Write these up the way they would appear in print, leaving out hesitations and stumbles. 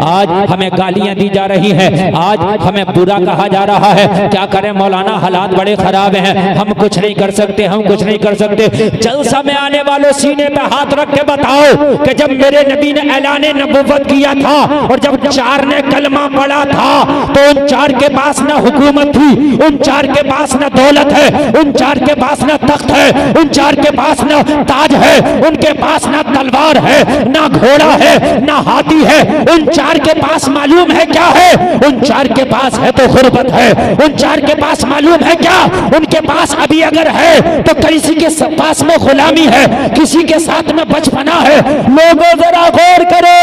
आज हमें गालियां दी जा रही हैं, आज हमें बुरा कहा जा रहा है। क्या करें मौलाना, हालात बड़े खराब हैं, हम कुछ नहीं कर सकते, हम कुछ नहीं कर सकते। जलसा में आने वालों सीने पे हाथ रख के बताओ कि जब मेरे नबी ने ऐलाने नबूवत किया था और जब 4 ने कलमा पढ़ा था तो उन 4 के पास ना हुकूमत थी, उन 4 के पास ना दौलत है, उन 4 के पास ना तख्त है, उन 4 के पास ना ताज है, उनके पास ना तलवार है, ना घोड़ा है, ना हाथी है। उन 4 के पास मालूम है क्या है? उन 4 के पास है तो गुर्बत है। उन 4 के पास मालूम है क्या? उनके पास अभी अगर है तो किसी के पास में गुलामी है, किसी के साथ में बचपना है। लोगों जरा गौर करो,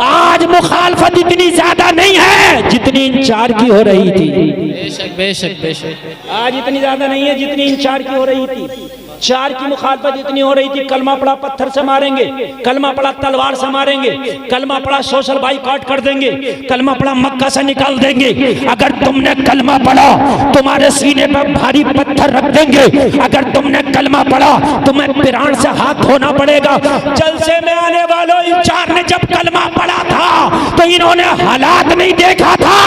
आज मुखालफत इतनी ज्यादा नहीं है जितनी इन 4 की हो रही थी। बेशक बेशक बेशक आज इतनी ज्यादा नहीं है जितनी इन 4 की हो रही थी। 4 की मुखालफत इतनी हो रही थी, कलमा पड़ा पत्थर से मारेंगे, कलमा पड़ा तलवार से मारेंगे, कलमा पड़ा सोशल बाइकआउट कर देंगे, कलमा पड़ा मक्का से निकाल देंगे। अगर तुमने कलमा पढ़ा तुम्हारे सीने पर भारी पत्थर रख देंगे। अगर तुमने कलमा पढ़ा तुम्हें पिरान से हाथ धोना पड़ेगा। जलसे में आने वालों इन 4 ने जब कलमा पढ़ा था तो इन्होंने हालात नहीं देखा था,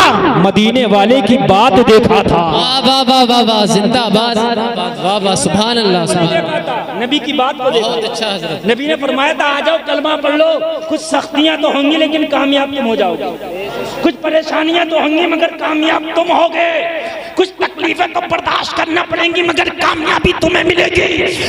मदीने वाले की बात देखा था। वाह वाह वाह वाह, जिंदाबाद, वाह वाह, सुभान अल्लाह। नबी की बात को देखो, बहुत अच्छा हजरत। नबी ने फरमाया था आ जाओ कलमा पढ़ लो, कुछ सख्तियां तो होंगी लेकिन कामयाब तुम हो जाओगे, कुछ परेशानियां तो होंगी मगर कामयाब तुम होगे, कुछ तकलीफें तो बर्दाश्त करना पड़ेंगी मगर कामयाबी तुम्हें मिलेगी।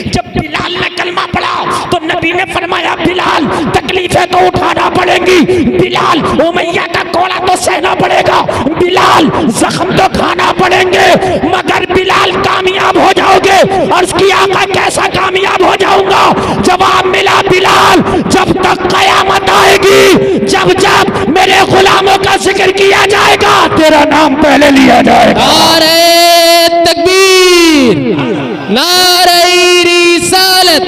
जब बिलाल ने कलमा पढ़ा तो नबी ने फरमाया बिलाल तकलीफें तो उठाना पड़ेंगी, बिलाल उमैया का कोड़ा तो सहना पड़ेगा, बिलाल जख्म तो खाना पड़ेंगे मगर बिलाल कामयाब हो जाओगे। अर्ज़ किया आका कैसा कामयाब हो जाऊंगा? जवाब मिला बिलाल जब तक कयामत आएगी, जब जब मेरे गुलामों का जिक्र किया जाएगा तेरा नाम पहले लिया जाएगा। नारे तकबीर, नारे रिसालत,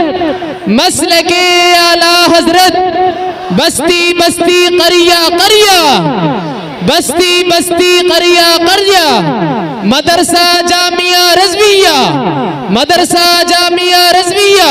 मसलके आला हजरत, बस्ती बस्ती करिया करिया, बस्ती बस्ती करिया करिया, मदरसा जामिया रज़विया, मदरसा जामिया रज़विया,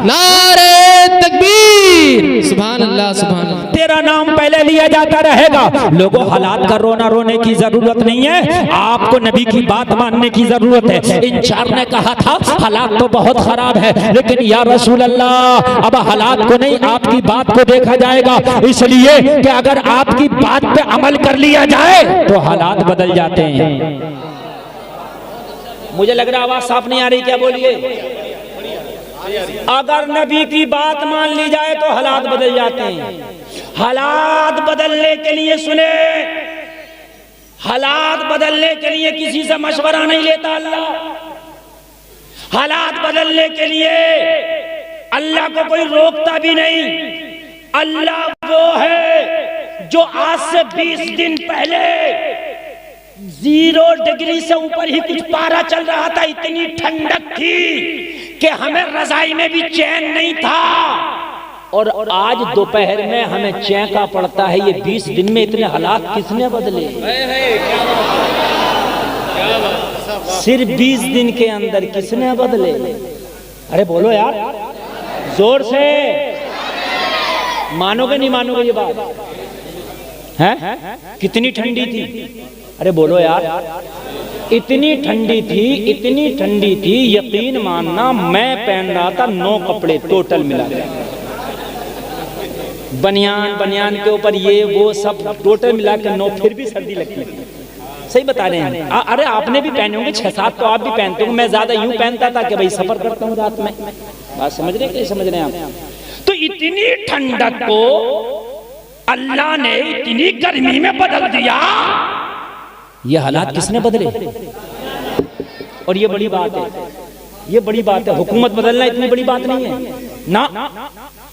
नारे तकबीर, सुभान अल्लाह सुभान अल्लाह। तेरा नाम पहले लिया जाता रहेगा। लोगों हालात का रोना रोने की जरूरत नहीं है, आपको नबी की बात मानने की जरूरत है। इन 4 ने कहा था हालात तो बहुत खराब है लेकिन या रसूल अल्लाह अब हालात को नहीं आपकी बात को देखा जाएगा, इसलिए कि अगर आपकी बात पे अमल कर लिया जाए तो हालात बदल जाते हैं। मुझे लग रहा आवाज साफ नहीं आ रही, क्या बोलिए? अगर नबी की बात मान ली जाए तो हालात बदल जाते हैं। हालात बदलने के लिए सुने, हालात बदलने के लिए किसी से मशवरा नहीं लेता अल्लाह। हालात बदलने के लिए अल्लाह को कोई रोकता भी नहीं। अल्लाह वो है जो आज से 20 दिन पहले 0 डिग्री से ऊपर ही कुछ पारा चल रहा था, इतनी ठंडक थी कि हमें रजाई में भी चैन नहीं था, और आज दोपहर में हमें चैंका पड़ता है। ये 20 दिन में इतने हालात किसने बदले? सिर्फ 20 दिन के अंदर किसने बदले? अरे बोलो यार जोर से, मानोगे नहीं मानोगे ये बात है? कितनी ठंडी थी? अरे बोलो यार, इतनी ठंडी थी, इतनी ठंडी थी, यकीन मानना मैं पहन रहा था 9 कपड़े टोटल मिला के, बनियान बनियान के ऊपर ये वो सब टोटल मिला के 9, फिर भी सर्दी लगती है। सही बता रहे हैं। अरे आपने भी पहने होंगे 6-7 तो आप भी पहनते हो, मैं ज्यादा यूं पहनता था कि भाई सफर करता हूँ रात में। बात समझ रहे हैं? समझ रहे हैं आप? तो इतनी ठंडक को अल्लाह ने इतनी गर्मी में बदल दिया। ये हालात किसने बदले? और ये बड़ी बात है, ये बड़ी बात है। हुकूमत बदलना इतनी बड़ी बात नहीं है ना,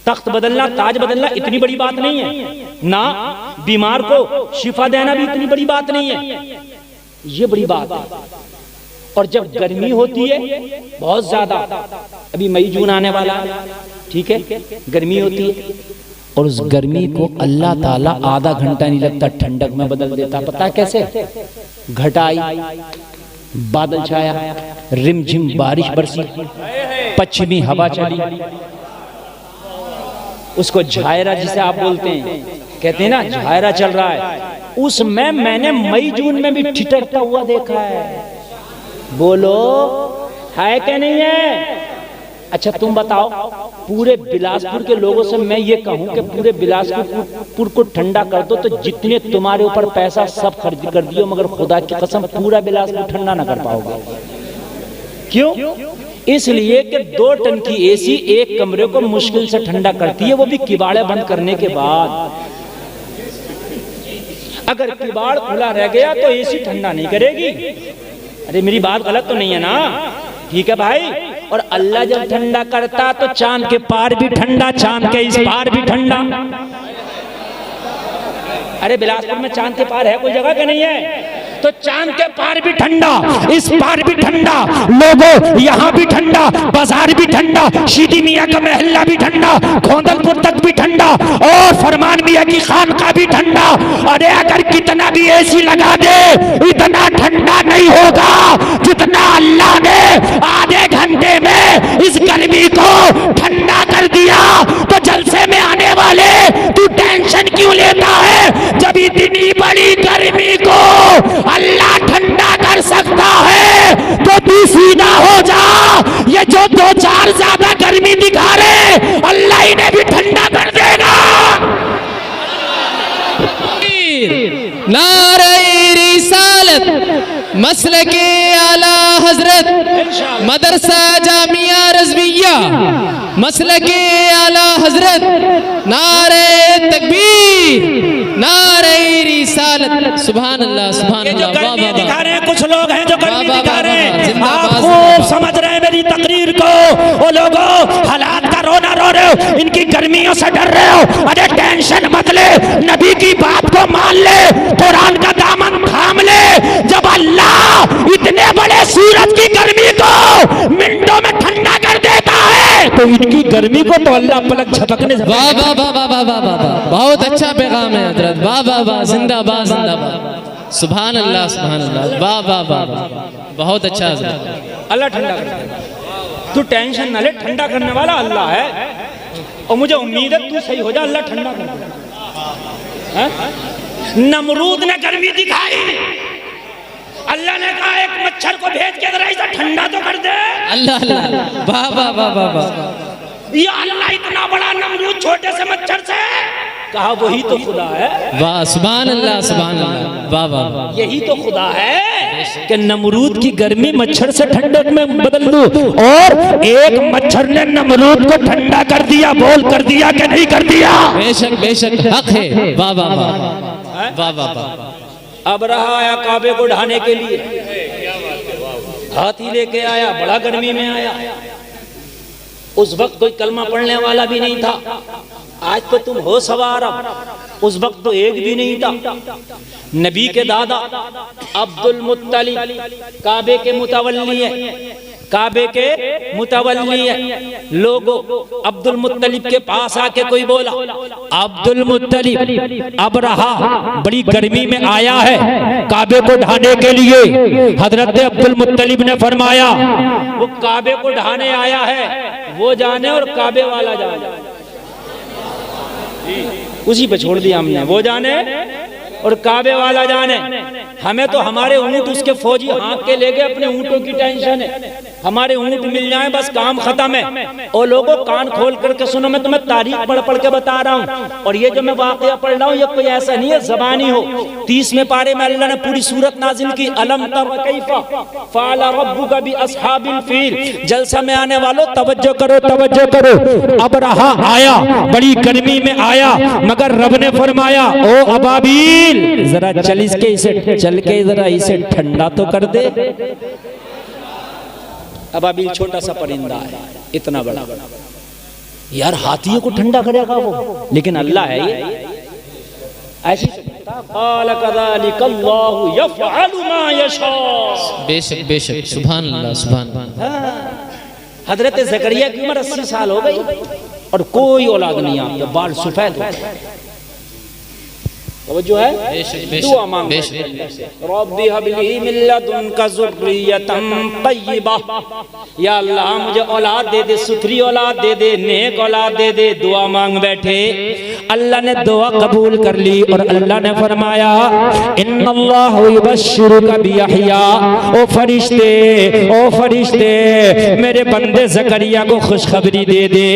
तख्त बदलना, ताज बदलना इतनी बड़ी बात नहीं है ना, बीमार को शिफा देना भी इतनी बड़ी बात नहीं है। ये बड़ी बात है। और जब गर्मी होती है बहुत ज्यादा, अभी मई जून आने वाला है, ठीक है, गर्मी होती है और उस गर्मी को अल्लाह ताला आधा घंटा नहीं लगता ठंडक में बदल देता। पता कैसे? घटाई, बादल छाया, रिमझिम बारिश बरसी, पश्चिमी हवा चली, उसको झायरा जिसे आप बोलते हैं, कहते हैं ना झायरा चल रहा है, उसमें मैंने मई जून में भी ठिठकता हुआ देखा है। बोलो है कि नहीं है? अच्छा तुम बताओ, पूरे बिलासपुर के लोगों से मैं ये कहूं कि पूरे बिलासपुर को ठंडा कर दो तो जितने तुम्हारे ऊपर पैसा सब खर्च कर दियो, मगर खुदा की कसम पूरा बिलासपुर ठंडा ना कर पाओगे। क्यों? इसलिए कि 2 टन की एसी एक कमरे को मुश्किल से ठंडा करती है, वो भी किबाड़े बंद करने के बाद। अगर किबाड़ खुला रह गया तो एसी ठंडा नहीं करेगी। अरे मेरी बात गलत तो नहीं है ना? ठीक है भाई। और अल्लाह जब ठंडा करता तो चांद के पार भी ठंडा, चांद के इस पार भी ठंडा। अरे बिलासपुर में चांद के पार है कोई जगह के नहीं है? तो चांद के पार भी ठंडा, इस पार भी ठंडा, लोगों यहाँ भी ठंडा, बाजार भी ठंडा, शीदी मियाँ का महल्ला भी ठंडा, खोंदलपुर तक भी ठंडा, और फरमान मियाँ की खानका भी ठंडा। अरे अगर कितना भी एसी लगा दे इतना ठंडा नहीं होगा जितना अल्लाह ने आधे घंटे में इस गर्मी को ठंडा कर दिया। तो जलसे में आने वाले तू टेंशन क्यों लेता है जब इतनी बड़ी गर्मी को अल्लाह ठंडा कर सकता है? तो तू सीधा हो जा। ये जो 2-4 ज्यादा गर्मी दिखा रहे अल्लाह इन्हें भी ठंडा कर देगा। नारे रिसालत मसलके आला हजरत मदरसा जामिया रज़विया मसलके आला हजरत नारे तकबीर नारे रिसालत। सुभान अल्लाह सुभान अल्लाह। गर्मी दिखा रहे हैं कुछ लोग हैं जो गर्मी दिखा रहे हैं, आप जिंदाबाद, खूब समझ रहे हैं मेरी तकरीर को। वो लोगों हालात का रोना रो रहे हो, इनकी गर्मियों से डर रहे हो। अरे टेंशन मत ले, नबी की बात को मान ले, कुरान का दामन थाम ले। जब अल्लाह इतने बड़े सूरज की गर्मी को मिनटों में ठंडा कर देता है तो इनकी गर्मी को तो अल्लाह पलक झपकने से। वाह वाह वाह वाह वाह वाह वाह, बहुत अच्छा पैगाम है हजरत। वाह वाह वाह, जिंदाबाद जिंदाबाद। सुभान अल्लाह सुभान अल्लाह। वाह वाह वाह, बहुत अच्छा हजरत। अल्लाह ठंडा कर देगा, तू टेंशन ना ले, ठंडा करने वाला अल्लाह है। और मुझे उम्मीद है तू सही हो जा, अल्लाह ठंडा कर देगा। नमरूद ने गर्मी दिखाई, अल्लाह ने कहा एक मच्छर को भेज के जरा इसे ठंडा तो कर दे। अल्लाह अल्लाह, वाह वाह वाह वाह वाह। ये अल्लाह इतना बड़ा नमरूद छोटे से मच्छर से कहा, वही तो खुदा है। वाह सुभान अल्लाह सुभान अल्लाह। वाह वाह वाह, यही तो खुदा है कि नमरूद की गर्मी मच्छर से ठंडक में बदल दूं। और एक मच्छर ने नमरूद को ठंडा कर दिया। बोल कर दिया कि नहीं कर दिया? बेशक बेशक हक है। वाह वाह वाह वाह वाह वाह। अब रहा आया काबे को ढाने के लिए, हाथी लेके आया, बड़ा गर्मी में आया। उस वक्त कोई कलमा पढ़ने वाला भी नहीं था। आज तो तुम हो सवार, उस वक्त तो एक भी नहीं था। नबी के दादा अब्दुल मुत्तलिब काबे के मुतवल्ली है, काबे के मुतवल्ली है। लोगों अब्दुल मुत्तलिब के पास आके कोई बोला, अब्दुल मुत्तलिब अब रहा बड़ी गर्मी में आया है काबे को ढाने के लिए। हजरत अब्दुल मुत्तलिब ने फरमाया, वो काबे को ढाने आया है वो जाने और काबे वाला जाने। उसी पे छोड़ दिया हमने, वो जाने और काबे वाला जाने। हमें तो हमारे ऊंट उसके फौजी हाँक के ले गए, अपने ऊंटों की टेंशन है। हमारे ऊंट मिल जाए बस काम खत्म है। और लोगों कान खोल करके सुनो, मैं तुम्हें तारीख पढ़ पढ़ के बता रहा हूँ। और ये जो मैं वाकया पढ़ रहा हूँ ये कोई ऐसा नहीं है ज़बानी हो। 30वें पारे में अल्लाह ने पूरी सूरत नाजिल की, अलम तर कैफा फ़अल रब्बुका बि अस्हाबिल फील। जलसा में आने वालों तवज्जो करो तवज्जो करो। अब रहा आया बड़ी गर्मी में आया, मगर रब ने फरमाया, ओ अबाबील जरा चल इसके इसे चल के जरा इसे ठंडा तो कर दे। अबाबील छोटा सा परिंदा है, इतना बड़ा यार हाथियों को ठंडा करेगा वो, लेकिन अल्लाह है ये ऐसी। बेशक बेशक सुभान अल्लाह सुभान अल्लाह। हजरत ज़करिया की उम्र 80 साल हो गई और कोई औलाद नहीं, आपके बाल सफेद हो गए। वो जो है दुआ मांग रब्बी हबली मिन लदुनका ज़ुर्रियतन तय्यिबा, या अल्लाह मुझे औलाद दे दे, सुथरी औलाद दे दे, नेक औलाद दे दे। दुआ मांग बैठे, अल्लाह ने दुआ कबूल कर ली और अल्लाह ने फरमाया इन्नल्लाहु युबश्शिरुका बियहया, ओ फरिश्ते मेरे बंदे ज़करिया को खुशखबरी दे दे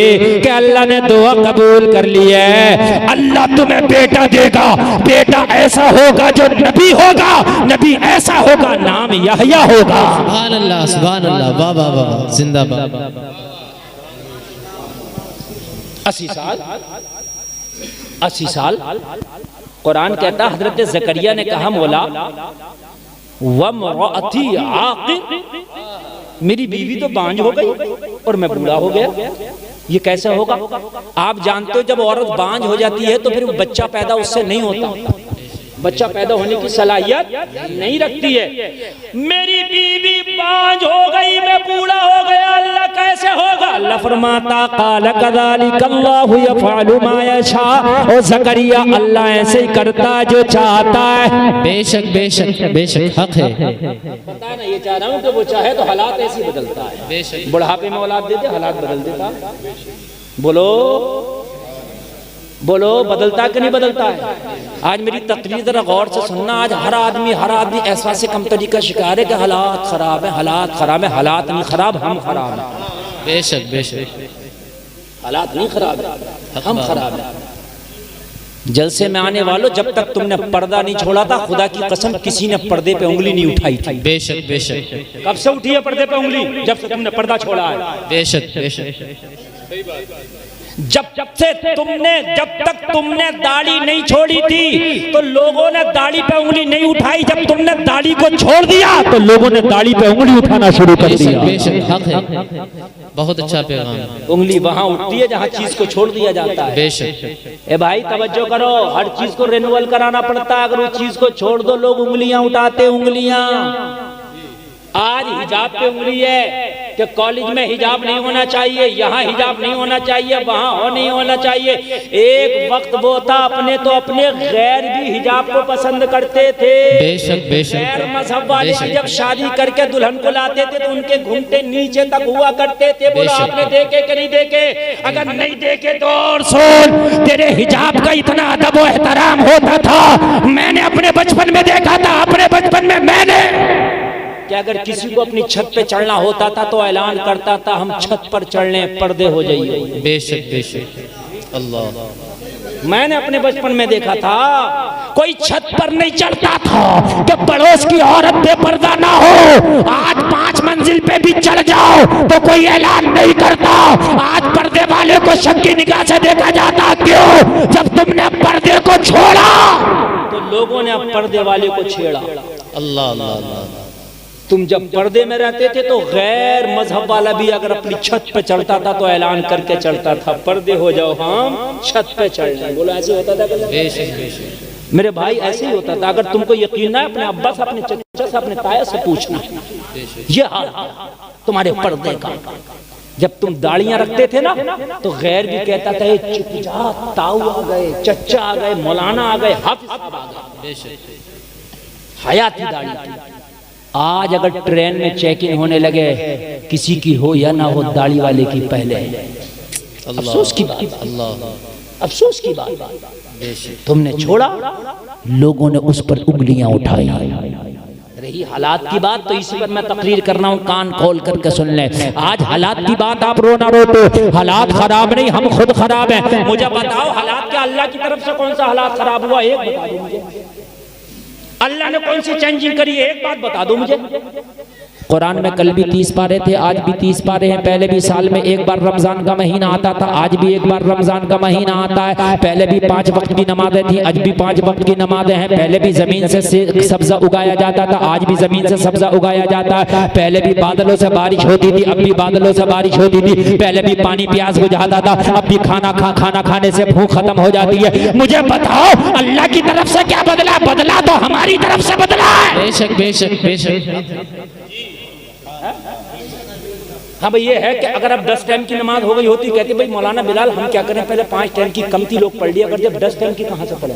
कि अल्लाह ने दुआ कबूल कर ली है, अल्लाह तुम्हें बेटा देगा, बेटा ऐसा होगा जो नबी होगा, नबी ऐसा होगा, नाम यहया होगा। सुभान अल्लाह, वाह वाह वाह, जिंदाबाद। 80 साल कुरान कहता हजरत ज़करिया ने कहा मौला वमरअती आक़िर, मेरी बीवी तो बांझ हो गई और मैं बूढ़ा हो गया, ये कैसे होगा? आप जानते हो जब औरत बांझ हो जाती है तो फिर वो बच्चा पैदा उससे नहीं होता, बच्चा पैदा होने की सलाहियत नहीं रखती है। मेरी बीवी बांझ हो गई, मैं बूढ़ा हो गया, अल्लाह कैसे होगा? अल्लाह फरमाता क़ाल कज़ालिक अल्लाहु यफ़अलु मा यशा, ओ ज़करिया अल्लाह ऐसे ही करता जो चाहता है। बेशक बेशक बेशक हक है। पता है ना, ये चाह रहा हूँ कि वो चाहे तो हालात ऐसे ही बदलता है। बेशक बुढ़ापे में औलाद दे दे, हालात बदल देता। बोलो बोलो, बदलता कि नहीं बदलता है? आज मेरी तकरीर जरा गौर से सुनना। आज हर आदमी ऐसा से कम तरीका शिकार है कि हालात खराब है, हालात खराब है। हालात नहीं खराब, हम खराब हैं। बेशक बेशक, हालात नहीं खराब है, हम खराब हैं। जलसे में आने वालों, जब तक तुमने पर्दा नहीं छोड़ा था, खुदा की कसम किसी ने पर्दे पे उंगली नहीं उठाई थी। बेशक बेशक, कब से उठी है पर्दे पे उंगली? जब से तुमने पर्दा छोड़ा है। बेशक बेशक, जब तक तुमने दाढ़ी नहीं छोड़ी थी तो लोगों ने दाढ़ी पे उंगली नहीं उठाई। जब तुमने दाढ़ी को छोड़ दिया तो लोगों ने दाढ़ी पे उंगली उठाना शुरू कर दिया। बेशक हक है, बहुत अच्छा पैगाम। उंगली वहां उठती है जहां चीज को छोड़ दिया जाता है। बेशक। ए भाई तवज्जो करो, हर चीज को रिन्यूअल कराना पड़ता है। अगर उस चीज को छोड़ दो, लोग उंगलियां उठाते, उंगलियां। आज हिजाब पे उंगली है कि कॉलेज में हिजाब नहीं होना चाहिए, यहाँ हिजाब नहीं होना चाहिए, वहाँ नहीं होना चाहिए। एक वक्त वो था अपने गैर भी हिजाब को पसंद करते थे। बेशक बेशक, गैर मजहब वाले भी जब शादी करके दुल्हन को लाते थे तो उनके घूंघटे नीचे तक हुआ करते थे। बोला आपने देखे कि नहीं देखे? अगर नहीं देखे तो और सुन, तेरे हिजाब का इतना अदब व एहतराम होता था, मैंने अपने बचपन में देखा था। अपने बचपन में मैंने कि अगर किसी को अपनी छत पे चढ़ना होता था तो ऐलान करता था, हम छत पर चढ़ने, पर्दे हो जाइए। बेशक बेशक, अल्लाह। मैंने अपने बचपन में देखा था, कोई छत पर नहीं चढ़ता था कि पड़ोस की औरत बेपर्दा ना हो। आज 5 मंजिल पे भी चढ़ जाओ तो कोई ऐलान नहीं करता। आज पर्दे वाले को शक की निगाह से देखा जाता। क्यों? जब तुमने पर्दे को छोड़ा तो लोगों ने अब पर्दे वाले को छेड़ा। अल्लाह अल्लाह अल्लाह। तुम जब पर्दे में रहते थे तो गैर मजहब वाला भी अगर अपनी छत पे चढ़ता था तो ऐलान करके चढ़ता था, पर्दे हो जाओ, हम छत पे चढ़ रहे। बोलो ऐसे होता था? बेशक बेशक मेरे भाई, ऐसे ही होता था। अगर तुमको यकीन ना, अपने अब्बा से, अपने चचा से, अपने ताया से पूछना। ये हाल तुम्हारे पर्दे का। जब तुम दाढ़ियां रखते थे ना तो गैर भी कहता था चुप जा, ताऊ आ गए, चचा आ गए, मौलाना आ गए, हाफिज साहब आ गए। हयाती दाढ़ी थी। आज अगर ट्रेन में चेकिंग होने लगे, किसी की हो या ना हो, दाढ़ी वाले की पहले। अफसोस की बात, अफसोस की बात, तुमने छोड़ा, लोगों ने उस पर उंगलियां उठाई। रही हालात की बात तो इसी पर मैं तकरीर कर रहा हूँ, कान खोल करके सुन ले। आज हालात की बात आप रो ना रो तो हालात खराब नहीं, हम खुद खराब हैं। मुझे बताओ हालात क्या, अल्लाह की तरफ से कौन सा हालात खराब हुआ? एक बता दो मुझे, अल्लाह ने कौन सी चेंजिंग करी है? एक बात बता दो मुझे। कुरान में कल भी 30 पारे थे, आज भी 30 पारे हैं। पहले भी साल में एक बार रमजान का महीना आता था, आज भी एक बार रमजान का महीना आता है। पहले भी 5 वक्त की नमाजें थी, आज भी 5 वक्त की नमाजें हैं। पहले भी जमीन से सब्जा उगाया जाता था, आज भी जमीन से सब्जा उगाया जाता है। पहले भी बादलों से बारिश होती थी, अब भी बादलों से बारिश होती थी। पहले भी पानी प्यास बुझाता था, अब भी खाना खाने से भूख खत्म हो जाती है। मुझे बताओ अल्लाह की तरफ से क्या बदला? बदला तो हमारी तरफ से बदला है। बेशक बेशक बेशक। हाँ भाई, ये है कि अगर अब 10 टाइम की नमाज हो गई होती, कहती भाई मौलाना बिलाल हम क्या करें, पहले 5 टाइम की कमती लोग पढ़ लिया, अगर जब 10 टाइम की कहाँ से पढ़े?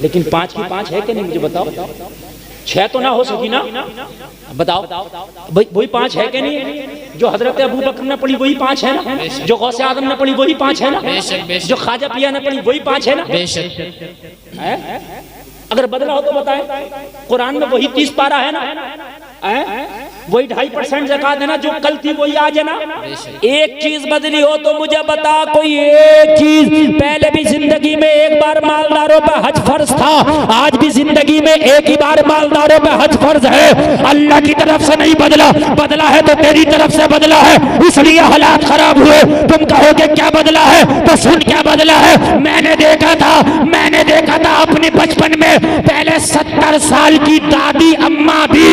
लेकिन 5 की 5 है कि नहीं मुझे बताओ। 6 तो ना हो सकी ना, बताओ भाई वही 5 है कि नहीं? जो हजरत अबू बकर ने पढ़ी वही 5 है ना, जो गौसे आदम ने पढ़ी वही 5 है ना, जो ख्वाजा पिया ने पढ़ी वही 5 है ना। अगर बदला हो तो बताएं। कुरान में वही 30 पारा है ना, वही 2.5% ज़कात है ना, जो कल थी वही आज है ना। एक चीज बदली हो तो मुझे बता, कोई एक चीज। पहले भी जिंदगी में एक बार मालदारों पे हज फर्ज था, आज भी जिंदगी में एक ही बार मालदारों पे हज फर्ज है। अल्लाह की तरफ से नहीं बदला, बदला है तो तेरी तरफ से बदला है, इसलिए हालात खराब हुए। तुम कहोगे क्या बदला है, तो सुन क्या बदला है। मैंने देखा था अपने बचपन में, पहले 70 साल की दादी अम्मा भी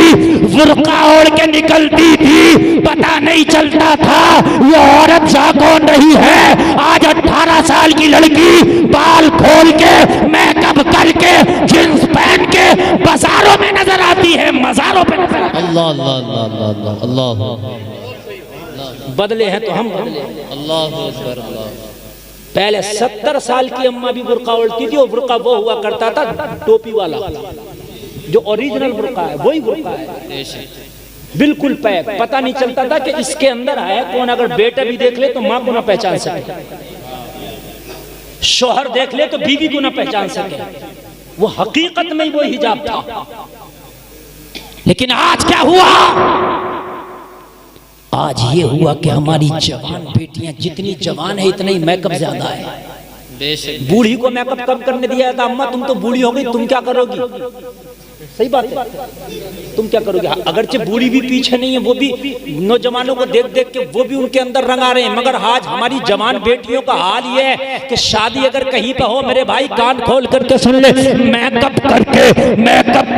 बुर्का ओढ़ के निकलती थी, पता नहीं चलता था ये औरत जा कौन रही है। आज 18 साल की लड़की बाल खोल के, मेकअप करके, जींस पहन के बाजारों में नजर आती है, मजारों पे नजर आती है। अल्लाह अल्लाह अल्लाह अल्लाह। बदले हैं तो हम बदले। अल्लाह अकबर अल्लाह। पहले 70 साल की अम्मा भी बुर्का ओढ़ती थी, और बुर्का वो हुआ करता था टोपी वाला, जो ओरिजिनल बुर्का है वही बुर्का है, बिल्कुल पैक। पता नहीं चलता था कि इसके अंदर आया कौन। अगर बेटा भी देख ले तो माँ को ना पहचान सके, शोहर देख ले तो बीवी को ना पहचान सके। वो हकीकत में ही वो हिजाब था। लेकिन आज क्या हुआ? आज ये हुआ कि हमारी जवान बेटियां जितनी जवान है इतना ही मेकअप ज्यादा है। बूढ़ी को मेकअप कम करने दिया था, अम्मा तुम तो बूढ़ी हो गई, तुम क्या करोगी? सही बात है, तुम क्या करोगे? अगरचे बूढ़ी भी पीछे नहीं है, वो भी नौजवानों को देख देख के वो भी उनके अंदर रंग आ रहे हैं। मगर आज हमारी जवान बेटियों का हाल ये है कि शादी अगर कहीं पे हो, मेरे भाई कान खोल करके सुन ले, मेकअप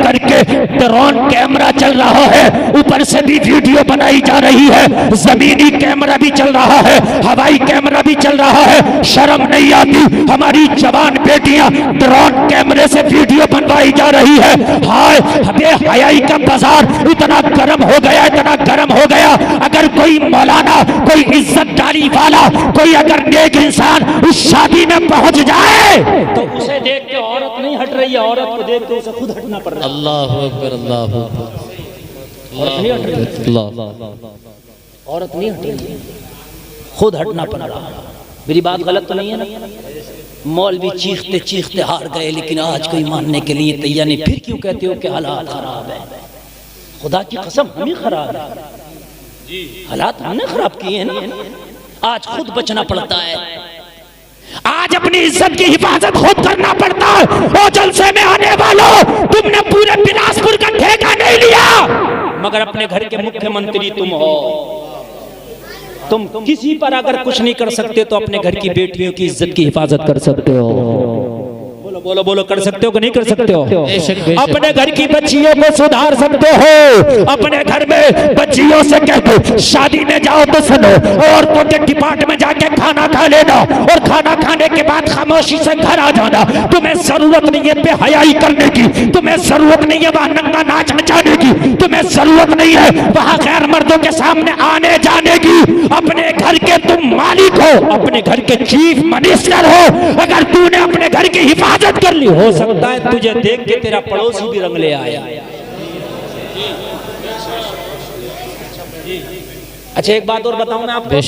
करके ड्रोन कैमरा चल रहा है, ऊपर से भी वीडियो बनाई जा रही है, जमीनी कैमरा भी चल रहा है, हवाई कैमरा भी चल रहा है। शर्म नहीं आती? हमारी जवान बेटियां ड्रोन कैमरे से वीडियो बनवाई जा रही है। हाय बेहयाई का बाजार इतना गर्म हो गया, इतना गर्म हो गया। अगर कोई मौलाना, कोई इज्जतदारी वाला, कोई अगर नेक इंसान उस शादी में पहुंच जाए तो उसे देख के औरत नहीं हट रही है, औरत को देख के उसे खुद हटना पड़ रहा है। अल्लाह अकबर अल्लाह अकबर। औरत नहीं हट रही, औरत नहीं हट रही, खुद हटना पड़ रहा है। मेरी बात गलत तो नहीं है ना? मौलवी चीखते चीखते हार गए, लेकिन आज कोई मानने के लिए तैयार नहीं। फिर क्यों कहते हो कि हालात खराब है? खुदा की कसम हम ही खराब है, हालात हमने खराब किए हैं ना। आज खुद बचना पड़ता है, आज अपनी इज्जत की हिफाजत खुद करना पड़ता है। ओ जलसे में आने वालों, तुमने पूरे बिलासपुर का ठेका नहीं लिया, मगर अपने घर के मुख्यमंत्री तुम हो। तुम किसी पर अगर कुछ नहीं कर सकते तो अपने घर की बेटियों की इज्जत की हिफाजत कर सकते हो। बोलो बोलो, कर सकते हो कि नहीं कर सकते हो? अपने घर की बच्चियों को सुधार सकते हो। अपने घर में बच्चियों से कह दो शादी में जाओ तो सुनो, औरतों के डिपार्टमेंट में जाके खाना खा लेना, और खाना खाने के बाद खामोशी से घर आ जाना। तुम्हें जरूरत नहीं है बेहयाई करने की, तुम्हें जरूरत नहीं है वहां नंगा नाच नचाने की, तुम्हें जरूरत नहीं है वहां गैर मर्दों के सामने आने जाने की। अपने घर के तुम मालिक हो, अपने घर के चीफ मिनिस्टर हो। अगर तूने अपने घर की हिफाजत कर ली, हो सकता है तुझे देख के तेरा पड़ोसी भी रंग ले आया। अच्छा एक बात और बताऊं मैं आपको,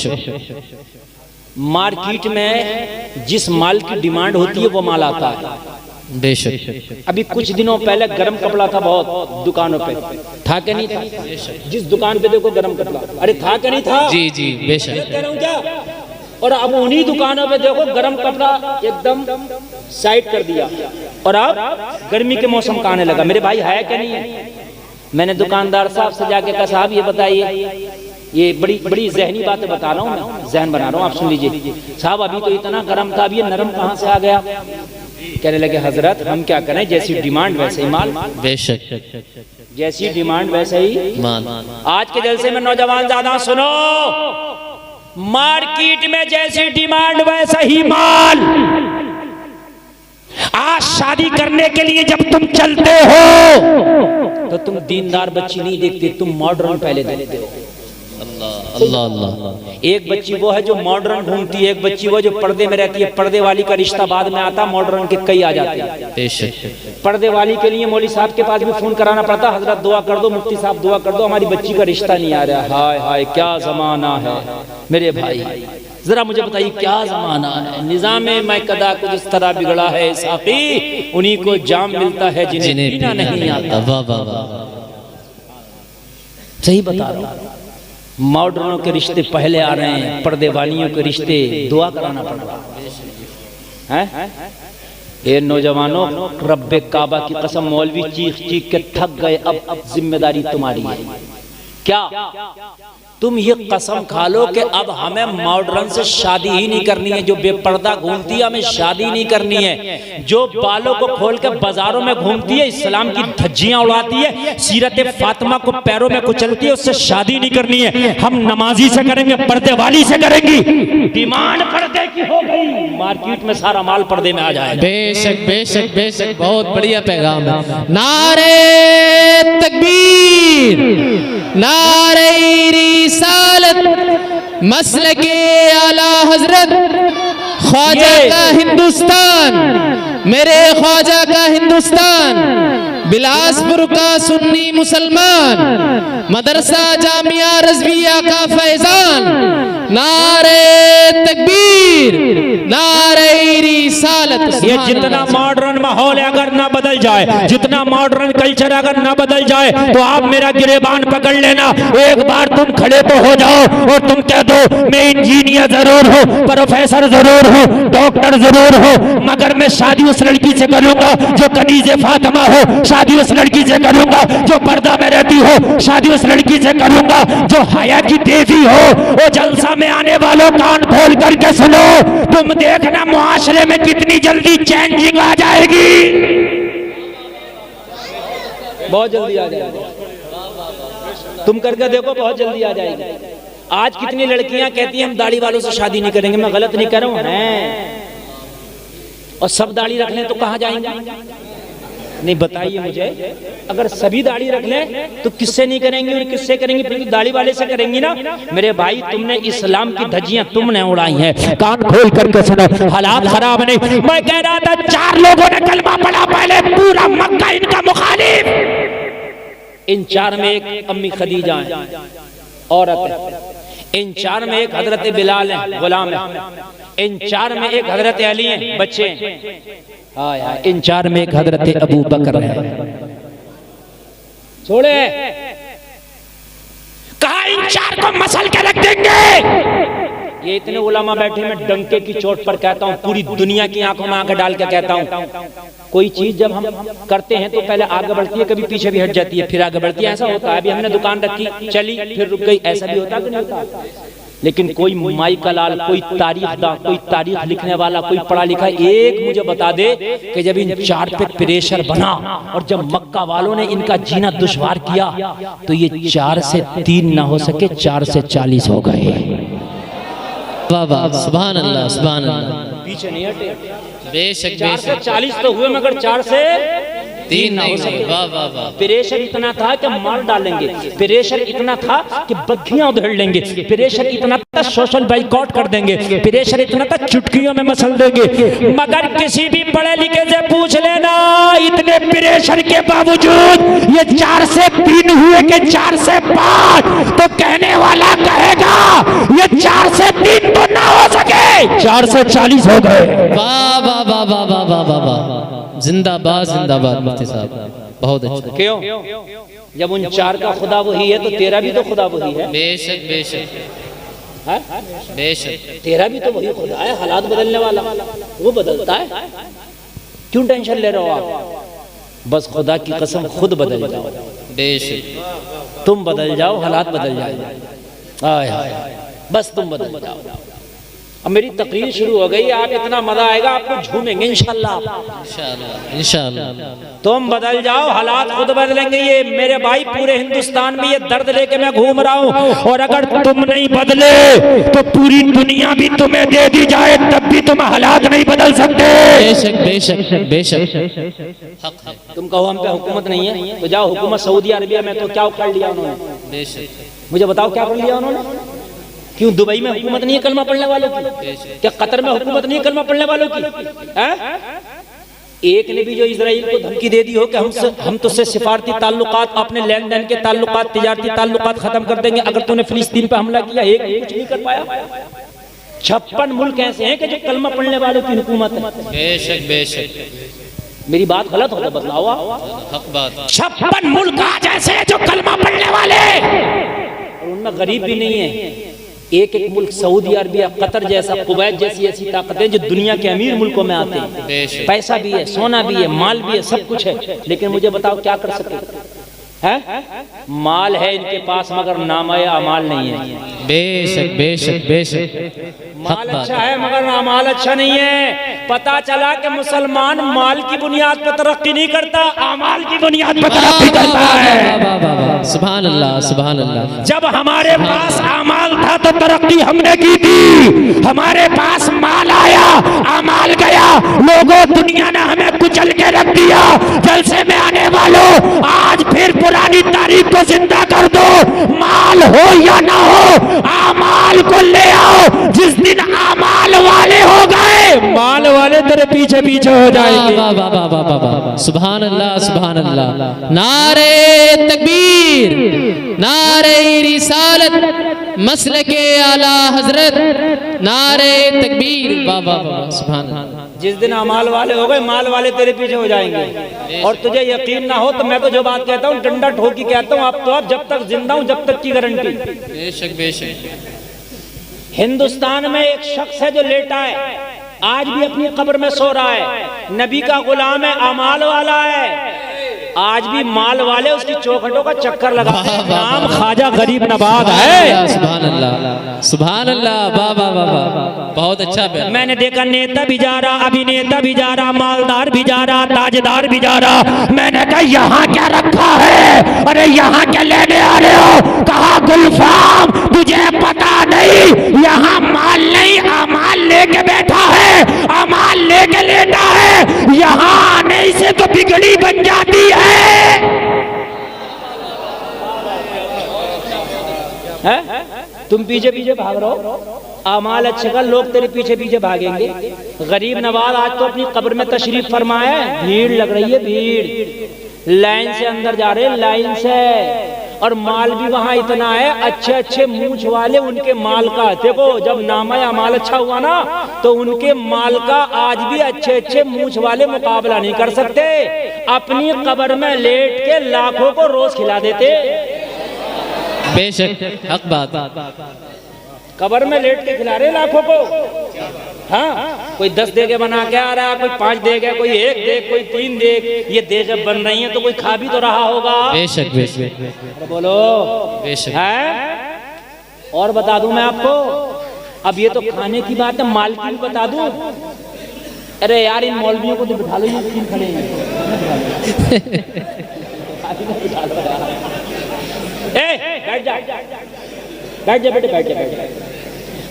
मार्केट में जिस माल की डिमांड होती है वो माल आता है। बेशक। अभी कुछ दिनों पहले गर्म कपड़ा था बहुत दुकानों पे, था क्या नहीं था? जिस दुकान पे देखो गर्म कपड़ा, अरे था क्या नहीं था? जी जी बेशक। कह रहा हूं क्या? और अब उन्हीं दुकानों पे देखो गर्म कपड़ा एकदम साइड कर दिया, और अब गर्मी के मौसम का आने लगा। मेरे भाई है क्या नहीं है? मैंने दुकानदार साहब से जाके कहा साहब ये बताइए, ये बड़ी बड़ी जहनी बातें बता रहा हूँ मैं, जहन बना रहा हूँ, आप सुन लीजिए। साहब अभी तो इतना गर्म था, अभी ये नरम कहाँ से आ गया? कहने लगे हजरत हम क्या करें, जैसी डिमांड वैसे ही माल। बेशक। जैसी डिमांड वैसे ही माल। आज के जलसे में नौजवान ज्यादा सुनो, मार्केट में जैसी डिमांड वैसा ही माल। आज शादी करने के लिए जब तुम चलते हो तो तुम दीनदार बच्ची नहीं देखते, तुम मॉडर्न पहले देखते हो। अल्लाह अल्लाह अल्लाह। एक बच्ची वो है जो मॉडर्न घूमती है, एक बच्ची वो जो पर्दे में रहती है। पर्दे वाली का रिश्ता बाद में आता, मॉडर्न के कई आ जाते हैं। बेशक पर्दे वाली के लिए मौली साहब के पास भी फोन कराना पड़ता, हजरत दुआ कर दो, मुफ्ती साहब दुआ कर दो, हमारी बच्ची का रिश्ता नहीं आ रहा। हाय हाय क्या जमाना है मेरे भाई, जरा मुझे बताइए क्या जमाना है। निजाम मैकदा को जिस तरह बिगड़ा है साफी, उन्हीं को जाम मिलता है जिन्हें पीना नहीं आता। वाह वाह वाह, सही बता रहा हूँ। मॉडर्नों के रिश्ते पहले आ रहे हैं, पर्दे वालियों के रिश्ते दुआ कराना पड़ रहा है। ये नौजवानों, रब्बे काबा की कसम, मौलवी चीख चीख के थक गए। अब जिम्मेदारी तुम्हारी है। क्या तुम ये कसम खा लो कि अब हमें मॉडर्न से शादी ही नहीं करनी है। जो बेपर्दा घूमती है हमें शादी नहीं करनी है। जो बालों को खोल के बाजारों में घूमती है, इस्लाम की धज्जियां उड़ाती है, सीरत फातिमा को पैरों में कुचलती है, उससे शादी नहीं करनी है। हम नमाजी से करेंगे, पर्दे वाली से करेंगी। डिमांड पर्दे की हो गई, मार्केट में सारा माल पर्दे में आ जाएगा। बेशक बेशक बेशक, बहुत बढ़िया पैगाम है। नारे तकबीर, नारे रिसालत, मसलके आला हजरत, ख्वाजा का हिंदुस्तान, मेरे ख्वाजा का हिंदुस्तान, बिलासपुर का सुन्नी मुसलमान, मदरसा जामिया रज़विया का फैजान। नारे तकबीर, नारे रिसालत। ये जितना मॉडर्न माहौल है अगर ना बदल जाए, जितना मॉडर्न कल्चर अगर ना बदल जाए, तो आप मेरा गिरेबान पकड़ लेना। एक बार तुम खड़े तो हो जाओ और तुम कह दो मैं इंजीनियर जरूर हूँ, प्रोफेसर जरूर हूँ, डॉक्टर जरूर हूँ, मगर मैं शादी उस लड़की से करूंगा जो कनीज़े फातिमा हो, शादी उस लड़की से करूंगा जो पर्दा में रहती हो, शादी उस लड़की से करूंगा जो हया की देवी हो। वो जलसा में आने वालों कान खोल करके सुनो, तुम देखना मुआशरे में कितनी जल्दी चेंजिंग आ जाएगी, बहुत जल्दी आ जाएगी। तुम करके देखो, बहुत जल्दी आ जाएगी। आज कितनी लड़कियां कहती हैं हम दाढ़ी वालों से शादी नहीं करेंगे। मैं गलत नहीं कर रहा हूं, और सब दाढ़ी रख लें तो कहां जाएंगे? नहीं बताइए मुझे, अगर सभी दाढ़ी रख लें तो किससे नहीं करेंगे और किससे करेंगे? फिर दाढ़ी वाले से करेंगी ना। मेरे भाई, तुमने इस्लाम की धज्जियां तुमने उड़ाई हैं, कान खोल करके सुनो, हालात खराब नहीं। मैं कह रहा था 4 लोगों ने कलमा पढ़ा, पहले पूरा मक्का इनका मुखालिफ। इन 4 में एक अम्मी खदीजा है, औरत है। इन 4 में एक हजरत बिलाल है, गुलाम है। इन 4 में एक हजरत अली है, बच्चे। इन 4 में एक हजरत अबू बकर है। छोड़े, कहा इन 4 को मसल के रख देंगे। ये इतने उलमा बैठे, मैं डंके की चोट पर कहता हूँ, पूरी दुनिया की आंखों में आंखें डाल के कहता हूँ, कोई चीज जब हम करते हैं तो पहले आगे बढ़ती है, कभी पीछे भी हट जाती है, फिर आगे बढ़ती है। ऐसा होता है। अभी हमने दुकान रखी, चली, फिर रुक गई, ऐसा भी होता है कि नहीं होता? लेकिन कोई माई का लाल, कोई तारीखदा, कोई तारीख लिखने वाला, कोई पढ़ा लिखा एक मुझे बता दे कि जब इन 4 पे प्रेशर बना और जब मक्का वालों ने इनका जीना दुश्वार किया, तो ये 4 से 3 ना हो सके, 4 से 40 हो गए। वाह वाह, सुभान अल्लाह सुभान अल्लाह। पीछे नहीं हटे। बेशक 4 से बेशक, 40 तो हुए, मगर 4 से 3 ना हो सके। वाह वाह वाह। प्रेशर इतना था कि मार डालेंगे, प्रेशर इतना था कि बग्घियां उधेड़ लेंगे, प्रेशर इतना था सोशल बाइकआउट कर देंगे, प्रेशर इतना था चुटकियों में मसल देंगे। मगर किसी भी पढ़े लिखे से पूछ लेना, इतने प्रेशर के बावजूद ये 4 से 3 हुए कि 4 से 5, तो कहने वाला कहेगा ये 4 से 3 तो ना हो सके, 4 से 40 हो गए। वाह वाह वाह वाह वाह वाह वाह वाह, जिंदाबाद जिंदाबाद मुफ्ती साहब, बहुत अच्छा। क्यों? जब उन 4 का खुदा वही है तो तेरा भी तो खुदा वही है। बेशक बेशक बेशक, तेरा भी तो वही खुदा है, हालात बदलने वाला, वो बदलता है। क्यों टेंशन ले रहे हो आप? बस खुदा की कसम खुद बदल जाओ। बेशक तुम बदल जाओ, हालात बदल जाए। हाय हाय, बस तुम बदल जाओ। अब मेरी तकरीर शुरू हो गई, आप इतना मजा आएगा, आपको झूमेंगे इंशाल्लाह इंशाल्लाह इंशाल्लाह। तुम बदल जाओ, हालात खुद बदलेंगे। ये मेरे भाई, पूरे हिंदुस्तान में ये दर्द लेके मैं घूम रहा हूँ, और अगर तुम नहीं बदले तो पूरी दुनिया भी तुम्हें दे दी जाए, तब भी तुम हालात नहीं बदल सकते। बेशक बेशक बेशक। तुम कहो हम पे हुकूमत नहीं है, तो जाओ हुकूमत सऊदी अरबिया में तो क्या उखाड़ लिया उन्होंने? बेशक, मुझे बताओ क्या कर लिया उन्होंने? क्यों दुबई में हुकूमत नहीं है कलमा पढ़ने वालों की? क्या कतर में हुकूमत नहीं है कलमा पढ़ने वालों की? एक ने भी जो इजराइल को धमकी दे दी हो कि हम तुझसे सिफारती ताल्लुकात, अपने लेन देन के ताल्लुकात, तिजारती ताल्लुकात खत्म कर देंगे अगर तूने फिलिस्तीन पे हमला किया, एक कुछ नहीं कर पाया। 56 मुल्क ऐसे हैं कि जो कलमा पढ़ने वालों की हुकूमत है। बेशक बेशक, मेरी बात गलत हो तो बतलाओ। हक बात। 56 मुल्क आज ऐसे हैं जो कलमा पढ़ने वाले, और उनमें गरीब भी नहीं है। एक एक मुल्क सऊदी अरबिया, कतर जैसा, कुवैत जैसी ऐसी ताकतें जो दुनिया के अमीर मुल्कों में आते हैं। पैसा भी है, सोना भी है, माल भी है, सब कुछ है, लेकिन मुझे बताओ क्या कर सके? है माल है इनके पास मगर नामा अमाल नहीं है। बेशक बेशक बेशक, माल अच्छा है मगर अमाल अच्छा नहीं है। पता चला कि मुसलमान माल की बुनियाद पर तरक्की नहीं करता, अमाल की बुनियाद पर तरक्की करता है। सुभान अल्लाह सुभान अल्लाह। जब हमारे पास अमाल था तो तरक्की हमने की थी, हमारे पास माल आया अमाल गया, लोगों दुनिया ने हमें कुचल के रख दिया। जलसे में आने वालों, आज फिर पुरानी तारीख को जिंदा कर दो। माल हो या ना हो, अमाल को ले आओ। जिस दिन अमाल वाले हो गए, माल वाले तेरे पीछे पीछे हो जाएंगे। सुभान अल्लाह सुभान अल्लाह। नारे तकबीर, नारे रिसालत, मसलके आला हजरत, नारे तकबीर। वाह वाह सुभान अल्लाह। जिस दिन अमाल वाले हो गए, माल वाले तेरे पीछे हो जाएंगे। और तुझे यकीन ना हो तो मैं तो जो बात कहता हूँ डंडा ठोक के कहता हूँ, आप तो आप जब तक जिंदा हूँ जब तक की गारंटी। बेशक बेशक। हिंदुस्तान में एक शख्स है जो लेटा है, आज भी अपनी कब्र में सो रहा है, नबी का गुलाम है, अमाल वाला है, आज भी माल वाले उसकी चौखटों का चक्कर लगाते हैं। नाम ख्वाजा गरीब नवाज है। सुभान अल्लाह सुभान अल्लाह। वाह वाह वाह, बहुत अच्छा। मैंने देखा नेता भी जा रहा, अभिनेता भी जा रहा, मालदार भी जा रहा, ताजदार भी जा रहा। मैंने कहा यहाँ क्या रखा है? अरे यहाँ क्या लेने आ रहे हो? कहा गुलफाम तुझे पता नहीं, यहाँ माल नहीं अमाल लेके बैठा है, अमाल लेके लेटा है। यहाँ आने से तो बिगड़ी बन जाती है। तुम पीछे पीछे भाग रहे हो, अमाल अच्छे का लोग तेरे पीछे पीछे भागेंगे। गरीब नवाज आज तो अपनी कब्र में तशरीफ फरमाए, भीड़ लग रही है, भीड़ लाइन से अंदर जा रहे, लाइन से, और माल भी वहां इतना है, अच्छे अच्छे मूंछ वाले उनके माल का। देखो जब नामा अमाल अच्छा हुआ ना तो उनके माल का आज भी अच्छे अच्छे मूंछ वाले मुकाबला नहीं कर सकते। अपनी कब्र में लेट के लाखों को रोज खिला देते। बेशक हक बात। कब्र में लेट के खिला रहे लाखों को। हाँ, कोई 10 देगे बना के आ रहा है, कोई 5 देगे, कोई 1 देग, कोई 3 देग। ये देगे बन रही हैं तो कोई खा भी तो रहा होगा। बेशक बेशक। बोलो बेशक है। और बता दूं मैं आपको, अब ये तो खाने की बात है, माल की भी बता दूं। अरे यार इन मौलवियों को तो बिठा लो, ये 3 खड़े हैं। बैठ जा बैठ जा बेटे, बैठ जा।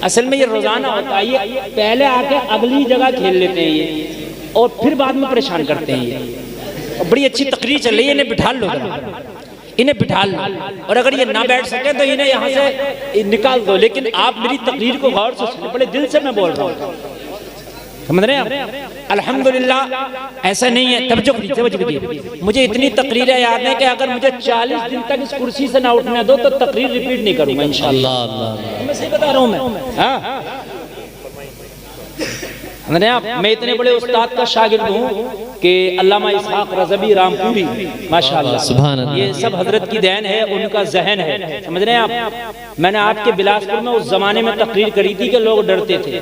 असल में ये रोजाना होता है, ये पहले आके अगली जगह खेल लेते हैं ये, और फिर बाद में परेशान करते हैं ये। और बड़ी अच्छी तकरीर चल रही है, इन्हें बिठा लो, इन्हें बिठा लो, और अगर ये ना बैठ सके तो इन्हें यहाँ से निकाल दो। लेकिन आप मेरी तकरीर को गौर से सुनो, बड़े दिल से मैं बोल रहा हूँ, समझ रहे हैं आप? अल्हम्दुलिल्लाह ऐसा नहीं है। तवज्जो कीजिए, मुझे इतनी तकरीरें याद है कि अगर मुझे 40 दिन तक इस कुर्सी से ना उठने दो तो तकरीर रिपीट नहीं करूंगा इंशाअल्लाह। मैं सही बता रहा हूँ मैं। हाँ, मैं इतने बड़े उस्ताद का शागिर्द हूँ कि अल्लामा इसहाक रज़वी रामपुरी, माशाअल्लाह, सुभान अल्लाह, ये सब हजरत की देन है, उनका जहन है, समझ रहे हैं आप? मैंने आपके बिलासपुर में उस जमाने में तकरीर करी थी कि लोग डरते थे।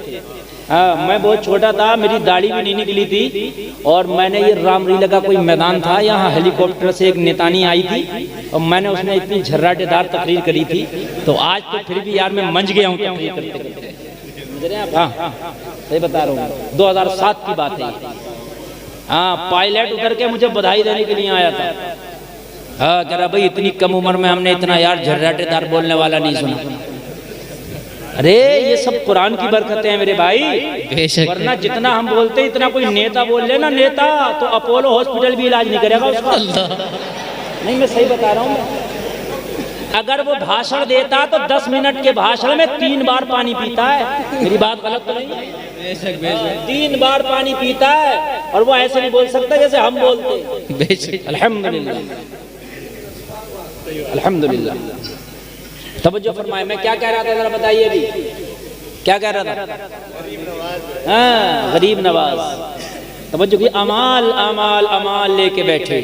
हाँ, मैं बहुत छोटा था, मेरी दाढ़ी भी नहीं निकली थी, और मैंने ये रामलीला का कोई मैदान था, यहाँ हेलीकॉप्टर से एक नेतानी आई थी और मैंने उसने इतनी झर्राटेदार तकरीर करी थी। तो आज तो फिर भी यार मैं मंझ गया हूँ तकरीर करते। हाँ, सही बता रहा हूँ, 2007 की बात है। हाँ, पायलट उतर के मुझे बधाई देने के लिए आया था। हाँ, कह रहा भाई इतनी कम उम्र में हमने इतना यार झर्राटेदार बोलने वाला नहीं सुना। अरे ये सब कुरान की बरकतें हैं मेरे भाई, वरना जितना हम बोलते इतना कोई नेता बोल ले ना, नेता तो अपोलो हॉस्पिटल भी इलाज नहीं करेगा उसका। नहीं, मैं सही बता रहा हूँ। अगर वो भाषण देता तो 10 मिनट के भाषण में 3 बार पानी पीता है। मेरी बात गलत तो नहीं है? बेशक बेशक 3 बार पानी पीता है और वो ऐसे नहीं बोल सकता जैसे हम बोलते। बेशक। अल्हम्दुलिल्लाह अल्हम्दुलिल्लाह। तवज्जो फरमाए, मैं क्या कह रहा था जरा बताइए अभी, क्या कह रहा था? हाँ, गरीब नवाज। तवज्जो की, अमाल अमाल अमाल लेके बैठे,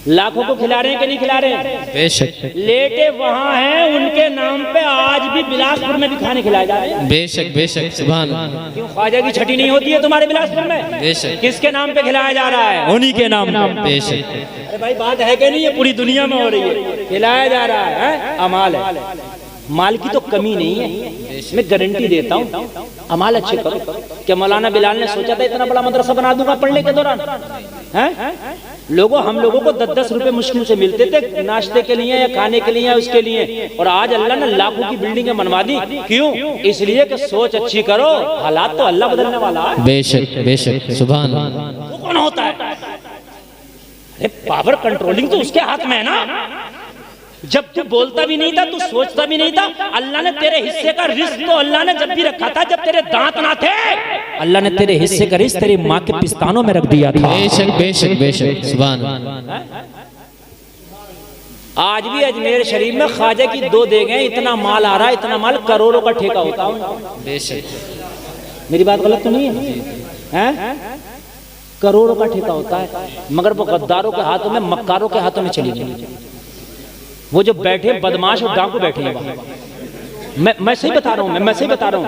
लाखों को खिला रहे हैं कि नहीं खिला रहे हैं? बेशक लेटे वहां हैं, उनके नाम पे आज भी बिलासपुर में भी खाने खिलाए जा रहे हैं। बेशक बेशक सुभान अल्लाह। क्यों ख्वाजा की छठी नहीं होती है तुम्हारे बिलासपुर में? बेशक। किसके नाम पे खिलाया जा रहा है? उन्हीं के नाम पे। बेशक। अरे भाई बात है कि नहीं, ये पूरी दुनिया में हो रही है, खिलाया जा रहा है। अमाल है, माल की तो कमी नहीं है, मैं गारंटी देता हूँ। अमाल अच्छे करो। क्या मौलाना बिलाल ने सोचा था इतना बड़ा मदरसा बना दूंगा पढ़ने के दौरान? हैं? लोगों, हम लोगों को 10-10 रुपए मुश्किल से मिलते थे नाश्ते के लिए या खाने के लिए या उसके लिए, और आज अल्लाह ने लाखों की बिल्डिंगें बनवा दी। क्यों? इसलिए कि सोच अच्छी करो, हालात तो अल्लाह बदलने वाला है। बेशक बेशक सुभान अल्लाह। वो कौन होता है? अरे पावर कंट्रोलिंग तो उसके हाथ में है ना। जब तू बोलता भी नहीं था, तू सोचता भी नहीं था, अल्लाह ने तेरे हिस्से का रिस्क तो अल्लाह ने जब भी रखा था, जब तेरे दांत ना थे, अल्लाह ने तेरे हिस्से का रिस्क तेरी माँ के पिस्तानों में रख दिया था। बेशक बेशक बेशक सुभान अल्लाह। आज भी अजमेर शरीफ में ख्वाजा की 2 देगें, इतना माल आ रहा है, इतना माल, करोड़ों का ठेका होता है। बेशक। मेरी बात गलत तो नहीं है? हैं? करोड़ों का ठेका होता है, मगर वो गद्दारों के हाथों में, मक्कारों के हाथों में चली गई। वो जो बैठे बदमाश और डाकू बैठे हैं वहां, मैं सही बता रहा हूँ, मैं सही बता रहा हूँ।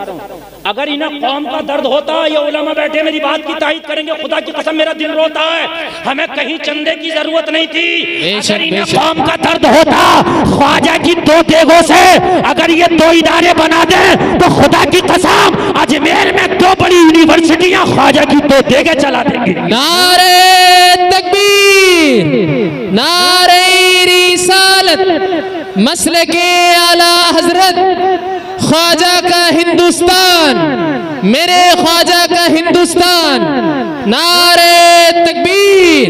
अगर इन्हें कौम का दर्द होता, ये उलमा बैठे मेरी बात की तायीद करेंगे, खुदा की कसम मेरा दिल रोता है, हमें कहीं चंदे की जरूरत नहीं थी। अगर इन्हें कौम का दर्द होता, ख्वाजा की 2 देगों से अगर ये 2 इदारे बना दे, तो खुदा की कसम अजमेर में 2 बड़ी यूनिवर्सिटियां ख्वाजा की 2 देगें चला देंगी। नारे तकबीर, नारे रिसालत, मसले के आला हजरत, ख्वाजा का हिंदुस्तान, मेरे ख्वाजा का हिंदुस्तान। नारे तकबीर,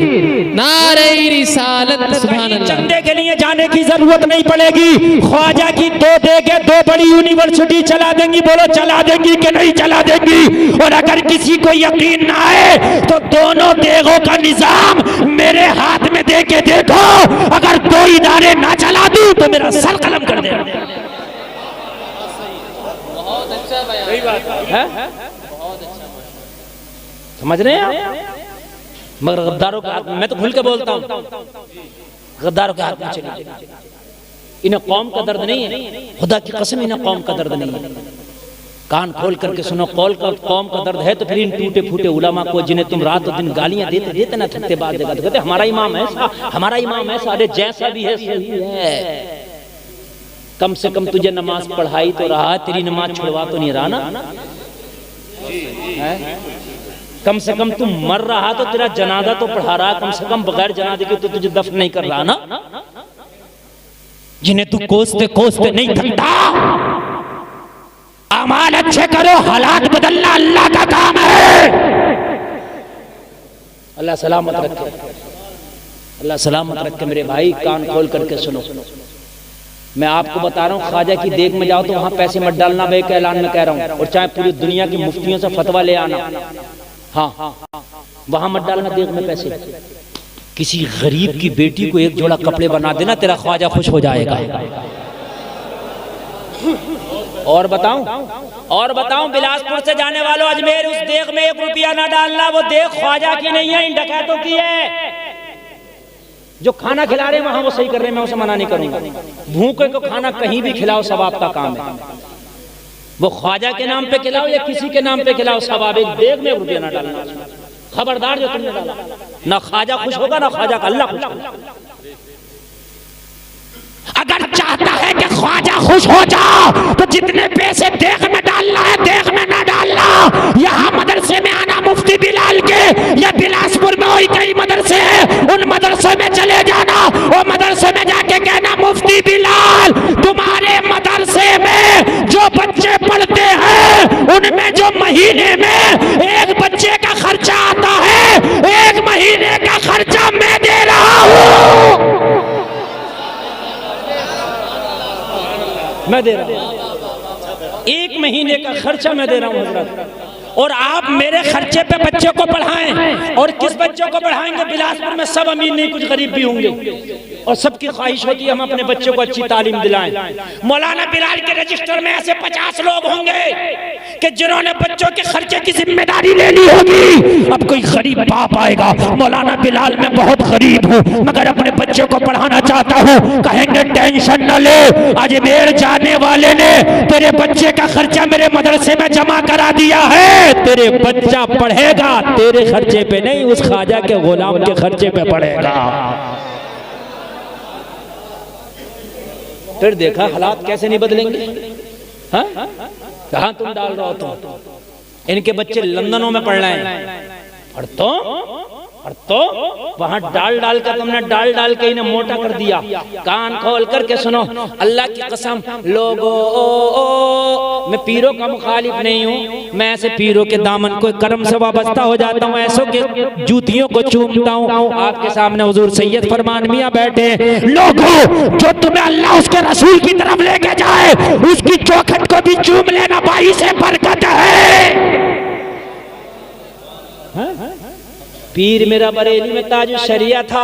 नारे रिसालत। सुभान अल्लाह। चंदे के लिए जाने की जरूरत नहीं पड़ेगी, ख्वाजा की 2 देगे 2 बड़ी यूनिवर्सिटी चला देंगी। बोलो चला देंगी कि नहीं चला देंगी? और अगर किसी को यकीन ना आए तो दोनों देगों का निजाम मेरे हाथ में दे के देखो, अगर 2 इदारे ना चला दूं तो मेरा सर कलम कर देना। बहुत अच्छा सही बात है, समझ रहे हैं आप? मगर गद्दारों के हाथ में, मैं तो खुल के बोलता हूँ, गद्दारों के हाथ में चली। इन्हें कौम का दर्द नहीं है, खुदा की कसम इन्हें कौम का दर्द नहीं है। कान खोल करके सुनो, कौम का दर्द है तो फिर इन टूटे फूटे उलमा को, जिन्हें तुम रात और दिन गालियां देते देते ना थकते, बाद जगह कहते हमारा इमाम ऐसा, हमारा इमाम ऐसा। अरे जैसा भी है सही है, कम से कम तुझे नमाज पढ़ाई तो रहा, तेरी नमाज छुड़वा तो नहीं रहा ना। कम से कम तू मर रहा तो तेरा जनाजा तो पढ़ा रहा, कम से कम बगैर जनाजे के तो तुझे दफन नहीं कर रहा ना। जिन्हें तू कोसते कोसते नहीं थकता। अमाल अच्छे करो, हालात बदलना अल्लाह का काम है। अल्लाह सलामत रखे, अल्लाह सलामत रखे। मेरे भाई कान खोल करके सुनो, मैं आपको बता रहा हूँ, ख्वाजा की देग में जाओ तो वहां पैसे मत डालना, मैं एक ऐलान में कह रहा हूँ, और चाहे पूरी दुनिया की मुफ्तियों से फतवा ले आना, हाँ वहां मत डालना देग में पैसे। किसी गरीब की बेटी को 1 जोड़ा कपड़े बना देना, तेरा ख्वाजा खुश हो जाएगा। और बताऊं बिलासपुर से जाने वालों, अजमेर उस देग में 1 रुपया ना डालना, वो देग ख्वाजा की नहीं है, इन डकैतों की है। जो खाना खिला रहे हैं वहां वो सही कर रहे हैं, मैं उसे मना नहीं करूंगा। भूखे को खाना कहीं भी खिलाओ, सब आपका काम है। वो ख्वाजा के नाम पे खिलाओ या किसी के नाम पे खिलाओ, सब आप। 1 देग में 1 रुपया ना डालना, खबरदार जो तुमने डाला। ना ख्वाजा खुश होगा ना ख्वाजा का अल्लाह खुश होगा। अगर चाहता है कि ख्वाजा खुश हो जाओ तो जितने पैसे देग में डालना है देग में ना डालना। यहाँ मदरसे में आना, मुफ्ती बिलाल के, या बिलासपुर में और कई मदरसे हैं, उन मदरसे में चले जाना और मदरसे में जाके कहना, मुफ्ती बिलाल तुम्हारे मदरसे में जो बच्चे पढ़ते हैं उनमें जो महीने में 1 बच्चे का खर्चा आता है, 1 महीने का खर्चा मैं दे रहा हूँ। मैं दे रहा हूँ, 1 महीने का खर्चा मैं दे रहा हूँ हजरत। और आप मेरे खर्चे पे बच्चे को पढ़ाएं। और किस बच्चों को पढ़ाएंगे? बिलासपुर में सब अमीर नहीं, कुछ गरीब भी होंगे, और सबकी ख्वाहिश होती है हम अपने बच्चों को अच्छी तालीम दिलाएं। मौलाना बिलाल के रजिस्टर में ऐसे 50 लोग होंगे कि जिन्होंने बच्चों के खर्चे की जिम्मेदारी ले ली होगी। अब कोई गरीब बाप आएगा, मौलाना बिलाल मैं बहुत गरीब हूँ मगर अपने बच्चे को पढ़ाना चाहता हूँ, कहेंगे टेंशन न ले, अजमेर जाने वाले ने तेरे बच्चे का खर्चा मेरे मदरसे में जमा करा दिया है, तेरे बच्चा पढ़ेगा तेरे खर्चे पे नहीं, उस ख्वाजा के गुलाम के खर्चे पे पढ़ेगा। फिर देखा हालात कैसे नहीं बदलेंगे। हाँ, कहाँ तुम डाल रहे हो? तुम इनके बच्चे लंदनों में पढ़ रहे हैं, और तो वहां डाल डाल कर तुमने डाल के इन्हें मोटा कर दिया। कान खोल करके सुनो, अल्लाह की कसम लोगों, मैं पीरों का मुखालिफ नहीं हूँ, मैं ऐसे पीरों के दामन को करम से वाबस्ता हो जाता हूँ, ऐसों के जूतियों को चूमता हूँ। आपके सामने हुजूर सैयद फरमान मियां बैठे। लोगों, जो तुम्हें अल्लाह उसके रसूल की तरफ लेके जाए उसकी चौखट को भी चूम लेना, भाई से बरकत है। पीर मेरा बरेली में ताजु शरिया था।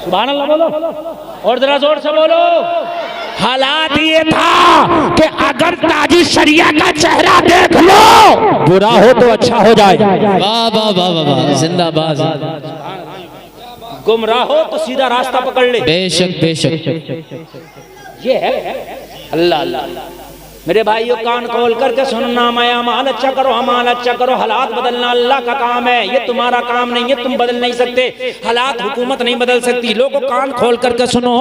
सुभान अल्लाह बोलो, और जरा जोर से बोलो। हालात ये था कि अगर ताजु शरिया का चेहरा देख लो, बुरा हो तो अच्छा हो जाए। वाह वाह वाह वाह, जिंदाबाद। गुमराह हो तो सीधा रास्ता पकड़ ले। बेशक बेशक, ये है अल्लाह अल्लाह। मेरे भाइयों, कान खोल करके सुनना, मैं अमाल अच्छा करो, अमाल अच्छा करो। हालात बदलना अल्लाह का काम है, ये तुम्हारा काम नहीं है, तुम बदल नहीं सकते। हालात हुकूमत नहीं बदल सकती। लोगों, कान खोल करके सुनो,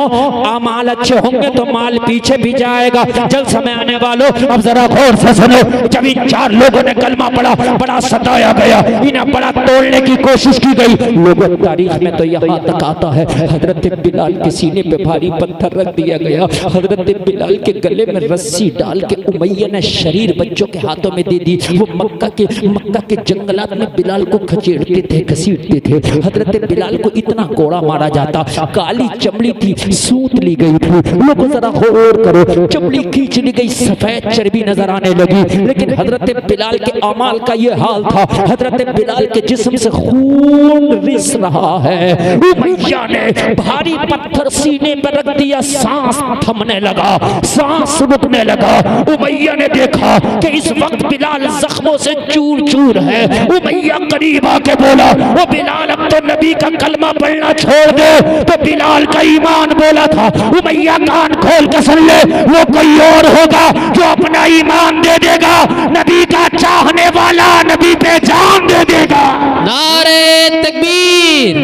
अमाल अच्छे होंगे तो माल पीछे भी जाएगा। जल समय आने वालों, अब जरा गौर से सुनो। जब इन 4 लोगों ने कलमा पढ़ा, बड़ा सताया गया, इन्हें बड़ा तोड़ने की कोशिश की गई। लोगों, तारीख में तो यहाँ तक आता है हजरत बिलाल के सीने पे भारी पत्थर रख दिया गया, हजरत बिलाल के गले में रस्सी डाल के उमैया ने शरीर बच्चों के हाथों में दे दी। वो मक्का के जंगलात में बिलाल को खचेड़ते थे, घसीटते थे। हजरत बिलाल को इतना कोड़ा मारा जाता, काली चमड़ी थी, सूत ली गई थी। लोगों जरा गौर करो, चमड़ी खींच ली गई, सफेद चर्बी नजर आने लगी। लेकिन हजरत बिलाल के अमाल का ये हाल था, हजरत बिलाल के जिस्म से खून रिस रहा है। उमैया ने भारी पत्थर सीने पर रख दिया, सांस थमने लगा, सांस रुकने लगा। उमैया ने देखा कि इस वक्त बिलाल जख्मों से चूर चूर है। उमैया करीब आके बोला, वो बिलाल अब तो नबी का कलमा पढ़ना छोड़ दे। तो बिलाल का ईमान बोला था। उमैया कान खोल के सुन ले, वो कोई और होगा जो अपना ईमान दे देगा, नबी का चाहने वाला नबी पे जान दे देगा। नारे तकबीर,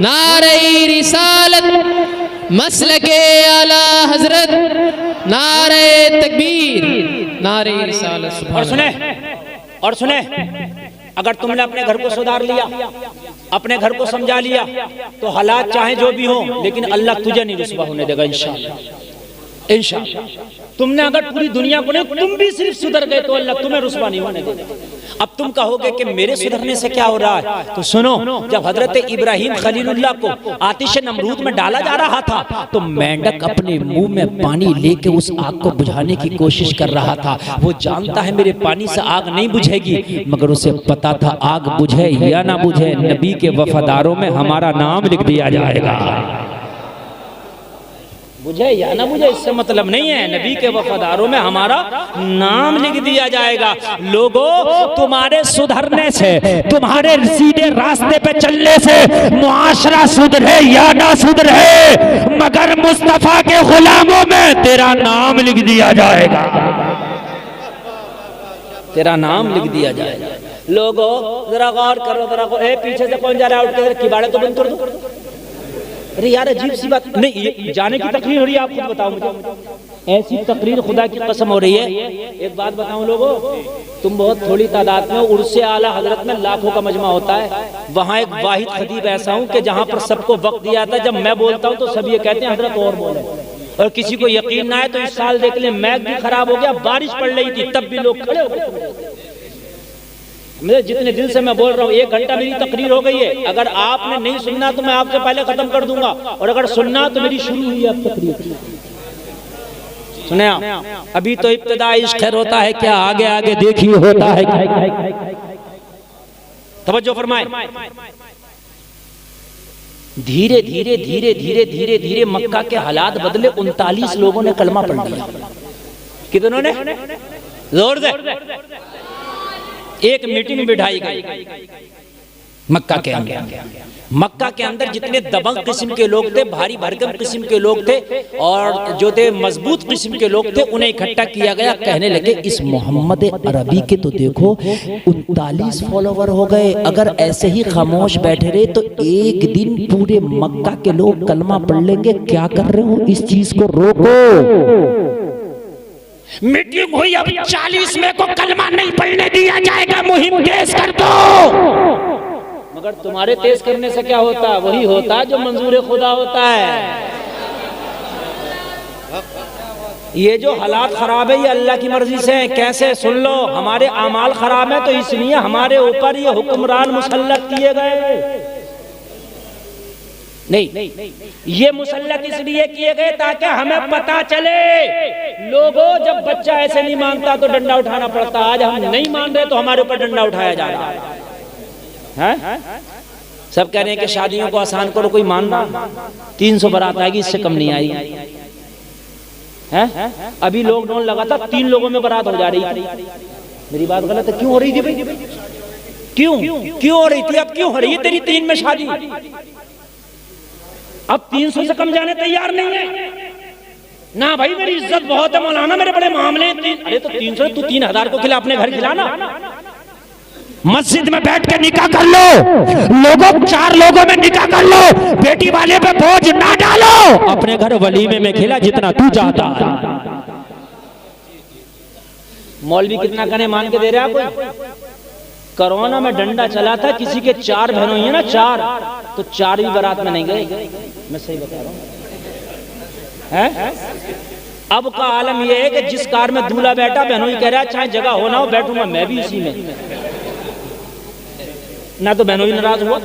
नारे रिसालत, मसलके आला हजरत, नारे तकबीर, नारे रिसालत। और सुने, अगर तुमने अपने घर को सुधार लिया, अपने घर को समझा लिया, तो हालात चाहे जो भी हो, लेकिन अल्लाह तुझे नहीं रुसवा होने देगा इंशाअल्लाह। इंशाअल्लाह तुमने अगर पूरी दुनिया को नहीं, तुम भी सिर्फ सुधर गए तो अल्लाह तुम्हें रुसवा नहीं होने देगा। अब तुम कहोगे कि मेरे सुधरने से क्या हो रहा है, तो सुनो, जब हजरत इब्राहिम खलीलुल्लाह को आतिश नमरूद में डाला जा रहा था, तो मेंढक अपने मुंह में पानी लेके उस आग को बुझाने की कोशिश कर रहा था। वो जानता है मेरे पानी से आग नहीं बुझेगी, मगर उसे पता था आग बुझे या ना बुझे, नबी के वफादारों में हमारा नाम लिख दिया जाएगा। बुझे या ना बुझे इससे मतलब नहीं है, नबी के वफादारों में हमारा नाम लिख दिया जाएगा। लोगों, तुम्हारे सुधरने से, तुम्हारे सीधे रास्ते पे चलने से मुआशरा सुधरे या ना सुधरे, मगर मुस्तफा के गुलामों में तेरा नाम लिख दिया जाएगा। तेरा नाम लिख दिया जाएगा। लोगों, जरा गौर करो, जरा पीछे से कौन जा रहा है, उठ के किबाड़े तो बंद कर दो। अरे यार, अजीब सी बात नहीं, ये जाने की तकरीर हो रही है, आप खुद बताओ मुझे। ऐसी तकरीर खुदा की कसम हो रही है। एक बात बताऊं लोगों, तुम बहुत थोड़ी तादाद में, उर्से आला हजरत में लाखों का मजमा होता है। वहाँ एक वाहिद खतीब ऐसा हूँ कि जहाँ पर सबको वक्त दिया था, जब मैं बोलता हूँ तो सब ये कहते हैं हजरत और बोले, और किसी को यकीन ना है तो इस साल देख ले, मैग भी खराब हो गया, बारिश पड़ रही थी, तब भी लोग खड़े हो गए। मेरे जितने दिल से मैं बोल रहा हूँ, 1 घंटा मेरी तकरीर हो गई है। अगर आपने नहीं सुनना तो मैं आपसे पहले खत्म कर दूंगा, और अगर सुनना तो मेरी शुरू हुई है अब तकरीर। सुने आप, अभी तो इब्तिदा इश्क खैर होता है क्या, आगे आगे देखिए होता है क्या। तवज्जो फरमाए। धीरे धीरे धीरे धीरे धीरे धीरे मक्का के हालात बदले। 39 लोगों ने कलमा पढ़ लिया। कितनों ने? जोर से। एक मीटिंग बिठाई गई मक्का के अंदर। मक्का के अंदर जितने दबंग किस्म के लोग थे, भारी भरकम किस्म के लोग थे और जो थे मजबूत किस्म के लोग थे, उन्हें इकट्ठा किया गया। कहने लगे इस मोहम्मद अरबी के तो देखो 39 फॉलोवर हो गए, अगर ऐसे ही खामोश बैठे रहे तो एक दिन पूरे मक्का के लोग कलमा पढ़ लेंगे। क्या कर रहे हो, इस चीज को रोको। मीटिंग हुई, अब 40 में को कलमा नहीं पढ़ने दिया जाएगा, मुहिम तेज कर दो। मगर तुम्हारे तेज करने से क्या होता है? वही होता है जो मंजूर खुदा होता है। ये जो हालात खराब है ये अल्लाह की मर्जी से है। कैसे? सुन लो, हमारे आमाल खराब है तो इसलिए हमारे ऊपर ये हुक्मरान मुसल्लत किए गए। नहीं, ये मुसल्लत इसलिए किए गए ताकि हमें पता चले। लोगों, जब बच्चा ऐसे नहीं मानता तो डंडा उठाना पड़ता। आज हम नहीं मान रहे तो हमारे ऊपर डंडा उठाया जा रहा है। सब कह रहे हैं कि शादियों को आसान करो, कोई मान रहा? 300 बारात आएगी, इससे कम नहीं आई है। अभी लॉकडाउन लगा था, 3 लोगों में बारात हो जा रही थी। मेरी बात गलत है? क्यों हो रही थी भाई? क्यों हो रही थी? अब क्यों हो रही है तेरी 3 में शादी? अब 300 से कम जाने तैयार नहीं है ना भाई। मेरी इज्जत बहुत है मौलाना, मेरे बड़े मामले। अरे तो 300 तू 3000 को खिला, अपने घर खिलाना। मस्जिद में बैठ के निकाह कर लो, लोगों 4 लोगों में निकाह कर लो, बेटी वाले पे बोझ ना डालो। अपने घर वलीमे में खिला जितना तू चाहता है। मौलवी कितना कने मान के दे रहा है कोई? कोरोना में डंडा चला था, किसी के 4 बहनों ही है ना, 4, तो 4 भी बारात में नहीं गए। मैं सही बता रहा हूं है? अब का आलम यह है कि जिस कार में दूल्हा बैठा, बहनों ही कह रहा है चाहे जगह हो ना हो बैठूंगा मैं भी इसी में। ना तो बहनों ही नाराज हुआ,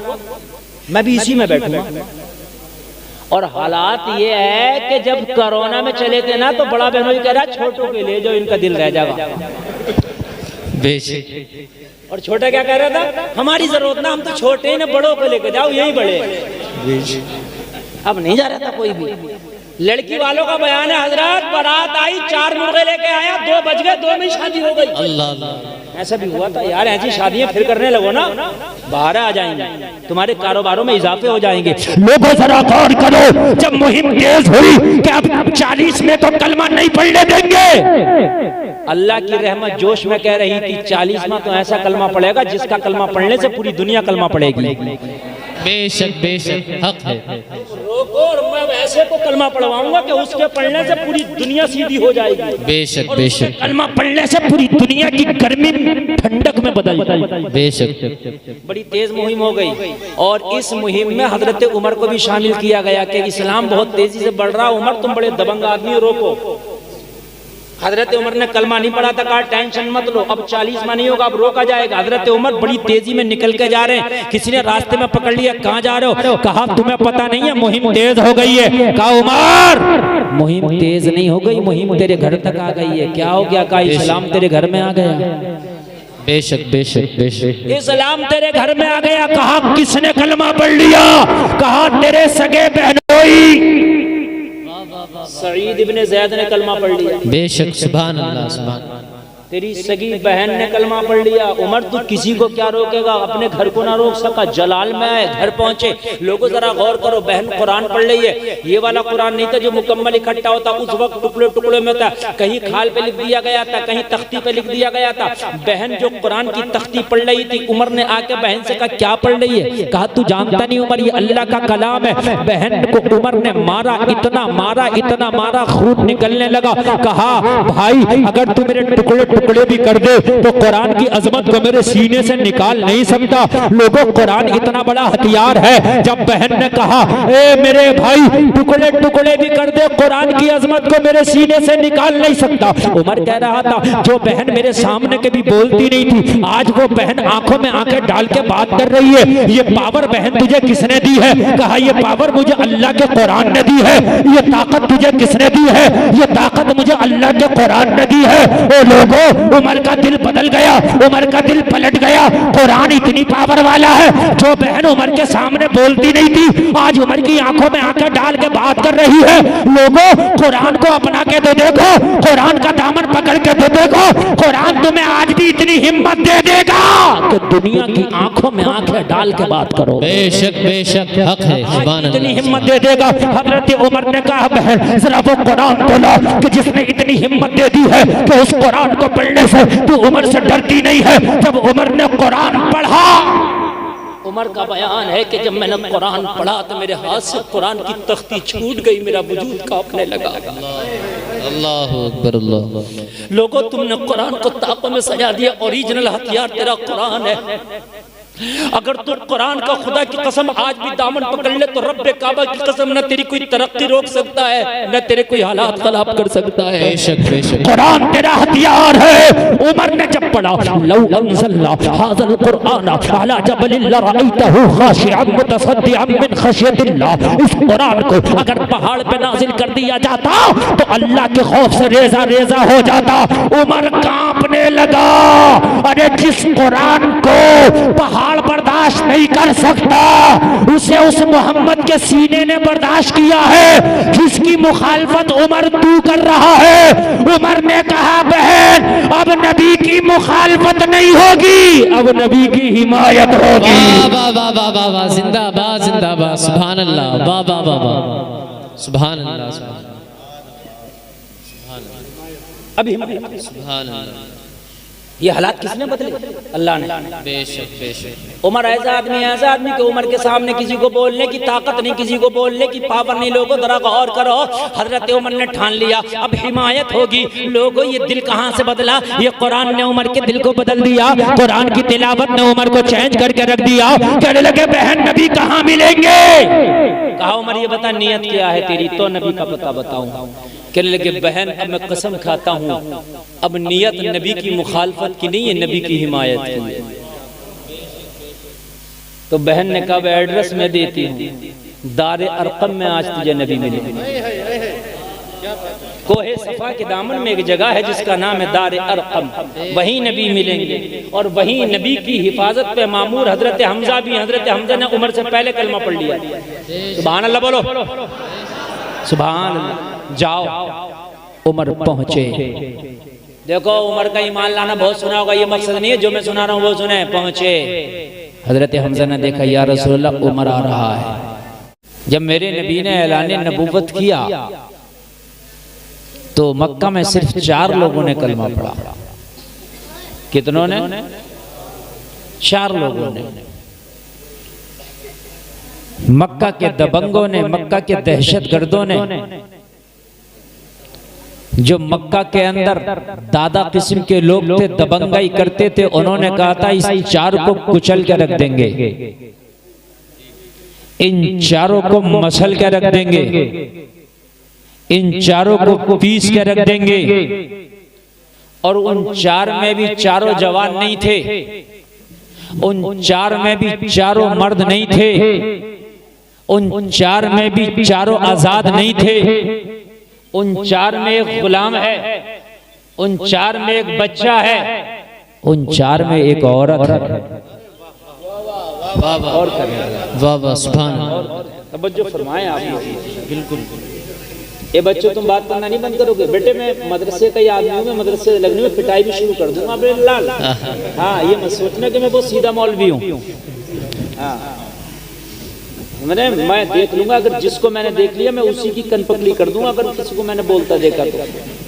मैं भी इसी में बैठूंगा। और हालात ये है कि जब कोरोना में चले थे ना तो बड़ा बहनों ही कह रहा है छोटों के ले जाओ, इनका दिल रह जाएगा। और छोटा क्या कह रहा था? हमारी जरूरत ना, हम तो छोटे ना, बड़ों को लेकर जाओ, यही बड़े। अब नहीं जा रहा था कोई भी। लड़की वालों का बयान है, हजरत बारात आई, 4 मुर्गे लेके आया, 2 बज गए, 2 में शादी हो गई। अल्लाह, ऐसा भी हुआ था यार। ऐसी शादियां फिर करने लगो ना, बाहर आ जाएंगे, तुम्हारे कारोबारों में इजाफे हो जाएंगे। लोगों जरा गौर करो, जब मुहिम तेज हुई कि अब 40 में तो कलमा नहीं पढ़ने देंगे। अल्लाह की रहमत जोश में कह रही थी 40 में तो ऐसा कलमा पड़ेगा जिसका कलमा पढ़ने से पूरी दुनिया कलमा पड़ेगी। बेशक बेशक हक है। रोको, और मैं ऐसे को कलमा पढ़वाऊंगा कि उसके पढ़ने से पूरी दुनिया सीधी हो जाएगी। बेशक बेशक, कलमा पढ़ने से पूरी दुनिया की गर्मी ठंडक में बदल जाएगी। बेशक। बड़ी तेज मुहिम हो गई और इस मुहिम में हजरत उमर को भी शामिल किया गया कि इस्लाम बहुत तेजी से बढ़ रहा। उमर, तुम बड़े दबंग आदमी हो, रोको। हजरत उमर ने कलमा नहीं पढ़ा था, कहा टेंशन मत लो, अब 40 में नहीं होगा, अब रोका जाएगा। हजरत उमर बड़ी तेजी में निकल के जा रहे हैं, किसी ने रास्ते में पकड़ लिया, कहाँ जा रहे हो? कहा तुम्हें पता नहीं है मुहिम तेज हो गई है। कहा उमर, मुहिम तेज नहीं हो गई, मुहिम तेरे घर तक आ गई है। क्या हो गया? कहा इस्लाम तेरे घर में आ गया। बेशक बेशक बेशक, इस्लाम तेरे घर में आ गया। कहा किसने कलमा पढ़ लिया? कहा तेरे सगे बहनोई सईद इब्ने ज़ैद ने कलमा पढ़ लिया। बेशक, सुभान अल्लाह, सुभान। तेरी सगी बहन ने कलमा पढ़ लिया। उमर, तू किसी को क्या रोकेगा? अपने घर को ना रोक सका, जलाल में आए, घर पहुंचे। लोगों जरा गौर करो, बहन कुरान पढ़ रही है। ये वाला कुरान नहीं था जो मुकम्मल इकट्ठा होता, उस वक्त टुकड़े टुकड़े में था। कहीं खाल पे लिख दिया गया था, कहीं तख्ती पे लिख दिया गया था। बहन जो कुरान की तख्ती पढ़ रही थी, उमर ने आके बहन से कहा क्या पढ़ रही है? कहा तू जानता नहीं उमर, ये अल्लाह का कलाम है। बहन को उमर ने मारा, इतना मारा, खून निकलने लगा। कहा भाई, अगर तू मेरे टुकड़े टुकड़े भी कर दे तो कुरान की अजमत को मेरे सीने से निकाल नहीं सकता। लोगों, कुरान इतना बड़ा हथियार है। जब बहन ने कहा ए मेरे भाई टुकड़े टुकड़े भी कर दे, कुरान की अजमत को मेरे सीने से निकाल नहीं सकता। उमर कह रहा था जो बहन मेरे सामने कभी बोलती नहीं थी, आज वो बहन आंखों में आंखें डाल के बात कर रही है। ये पावर बहन तुझे किसने दी है? कहा ये पावर मुझे अल्लाह के कुरान ने दी है। ये ताकत तुझे किसने दी है? ये ताकत मुझे अल्लाह के कुरान ने दी है। ओ लोगों, उमर का दिल बदल गया, उमर का दिल पलट गया। कुरान इतनी पावर वाला है, जो बहन उमर के सामने बोलती नहीं थी आज उमर की आंखों में आंखें डाल के बात कर रही है। लोगों, कुरान को अपना के दे देखो, कुरान का दामन पकड़ के दे देखो, कुरान तुम्हें आज भी इतनी हिम्मत दे देगा कि दुनिया की आंखों में आंखें डाल के बात करो। बेशक बेशक हक है, सुभान इतनी अल्लाह। हिम्मत दे देगा। हजरत उमर ने कहा बहन जरा वो कुरान तो ला कि जिसने इतनी हिम्मत दे दी है कि उस कुरान को पढ़ने से तू उमर से डरती नहीं है। जब उमर ने कुरान पढ़ा, उमर का बयान है कि जब मैंने कुरान पढ़ा तो मेरे हाथ से कुरान की तख्ती छूट गई, मेरा वजूद कांपने लगा। अल्लाह अकबर अल्लाह। लोगों, तुमने कुरान को ताकों में सजा दिया। ओरिजिनल हथियार तेरा कुरान है। अगर तू कुरान का खुदा की कसम आज भी दामन पकड़ ले तो रब्बे काबा की कसम न तेरी कोई तरक्की रोक सकता है, न तेरे कोई हालात खराब कर सकता है। बेशक बेशक कुरान तेरा हथियार है। उमर ने जब पढ़ा लौ अंज़लना हाज़ल कुरान अला जबलिन लरअयतहु खाशिअन मुतसद्दिअन मिन खशियतिल्लाह, इस कुरान को अगर पहाड़ पे नाजिल कर दिया जाता तो अल्लाह के खौफ से रेजा रेजा हो जाता। उमर कांपने लगा। अरे जिस कुरान को पहाड़ बर्दाश्त नहीं कर सकता उसे उस मोहम्मद के सीने ने बर्दाश्त किया है, जिसकी मुखालफत उमर तू कर रहा है। उमर ने कहा बहन अब नबी की मुखालफत नहीं होगी, अब नबी की हिमायत होगी। वाह वाह वाह वाह वाह, जिंदाबाद जिंदाबाद, सुभान अल्लाह, वाह वाह वाह वाह, सुभान अल्लाह अभी सुभान अल्लाह। ये हालात किसने बदले? अल्लाह ने। बेशक बेशक। उमर ऐसा आदमी कि उमर के सामने किसी को बोलने की ताकत नहीं, किसी को बोलने की पावर नहीं। लोगों जरा गौर करो, हजरत उमर ने ठान लिया अब हिमायत होगी। लोगों, ये दिल कहाँ से बदला? ये कुरान ने उमर के दिल को बदल दिया। कुरान की तिलावत ने उमर को चेंज करके रख दिया। कहने लगे बहन नबी कहाँ मिलेंगे? कहा उमर ये बता नियत क्या है तेरी? तो नबी का पता बताऊं। कहने लगे बहन अब मैं कसम खाता हूँ अब नियत नबी की मुखालफत की नहीं है, नबी की हिमायत की है। तो बहन ने कहा एड्रेस मैं देती हूँ, दार अरकम में आज तुझे नबी मिलेंगे। कोहे सफा के दामन में एक जगह है जिसका नाम है दार अरकम, वहीं नबी मिलेंगे और वहीं नबी की हिफाजत पे मामूर हजरत हमजा भी। हजरत हमजा ने उमर से पहले कलमा पढ़ लिया। सुभान अल्लाह बोलो, सुभान अल्लाह। जाओ, उमर पहुंचे। देखो उमर का ईमान लाना बहुत सुना होगा, ये मकसद नहीं है जो मैं सुना रहा हूँ वो सुने। पहुंचे, हजरत हमजा ने देखा या रसूलल्लाह उमर आ रहा है। जब मेरे नबी ने ऐलान नबूवत किया तो मक्का में सिर्फ 4 लोगों ने कलमा पढ़ा। कितनों ने? 4 लोगों ने। मक्का के दबंगों ने, मक्का के दहशतगर्दों ने, जो मक्का के अंदर दादा किस्म के लोग थे, दबंगाई करते थे, उन्होंने कहा था इस 4 को कुचल के रख देंगे, इन 4 को मसल के रख देंगे, इन 4 को पीस के रख देंगे। और उन 4 में भी 4 जवान नहीं थे, उन 4 में भी 4 मर्द नहीं थे, उन 4 में भी 4 आजाद नहीं थे, उन 4 में एक गुलाम है, उन 4 में एक बच्चा है, उन 4 में एक औरत है। और वाह वाह सुभान अल्लाह। तवज्जो फरमाएं आप। बिल्कुल। ये बच्चों तुम बात करना नहीं बंद करोगे? बेटे मैं मदरसे का ही आदमी हूँ, मैं मदरसे लगने में पिटाई भी शुरू कर दूंगा अपने लाल। हाँ, ये मत सोचना कि मैं बहुत सीधा मौलवी हूँ। हाँ, मैं देख लूंगा, अगर जिसको मैंने देख लिया मैं उसी की कनपकली कर दूंगा, अगर किसी को मैंने बोलता देखा तो।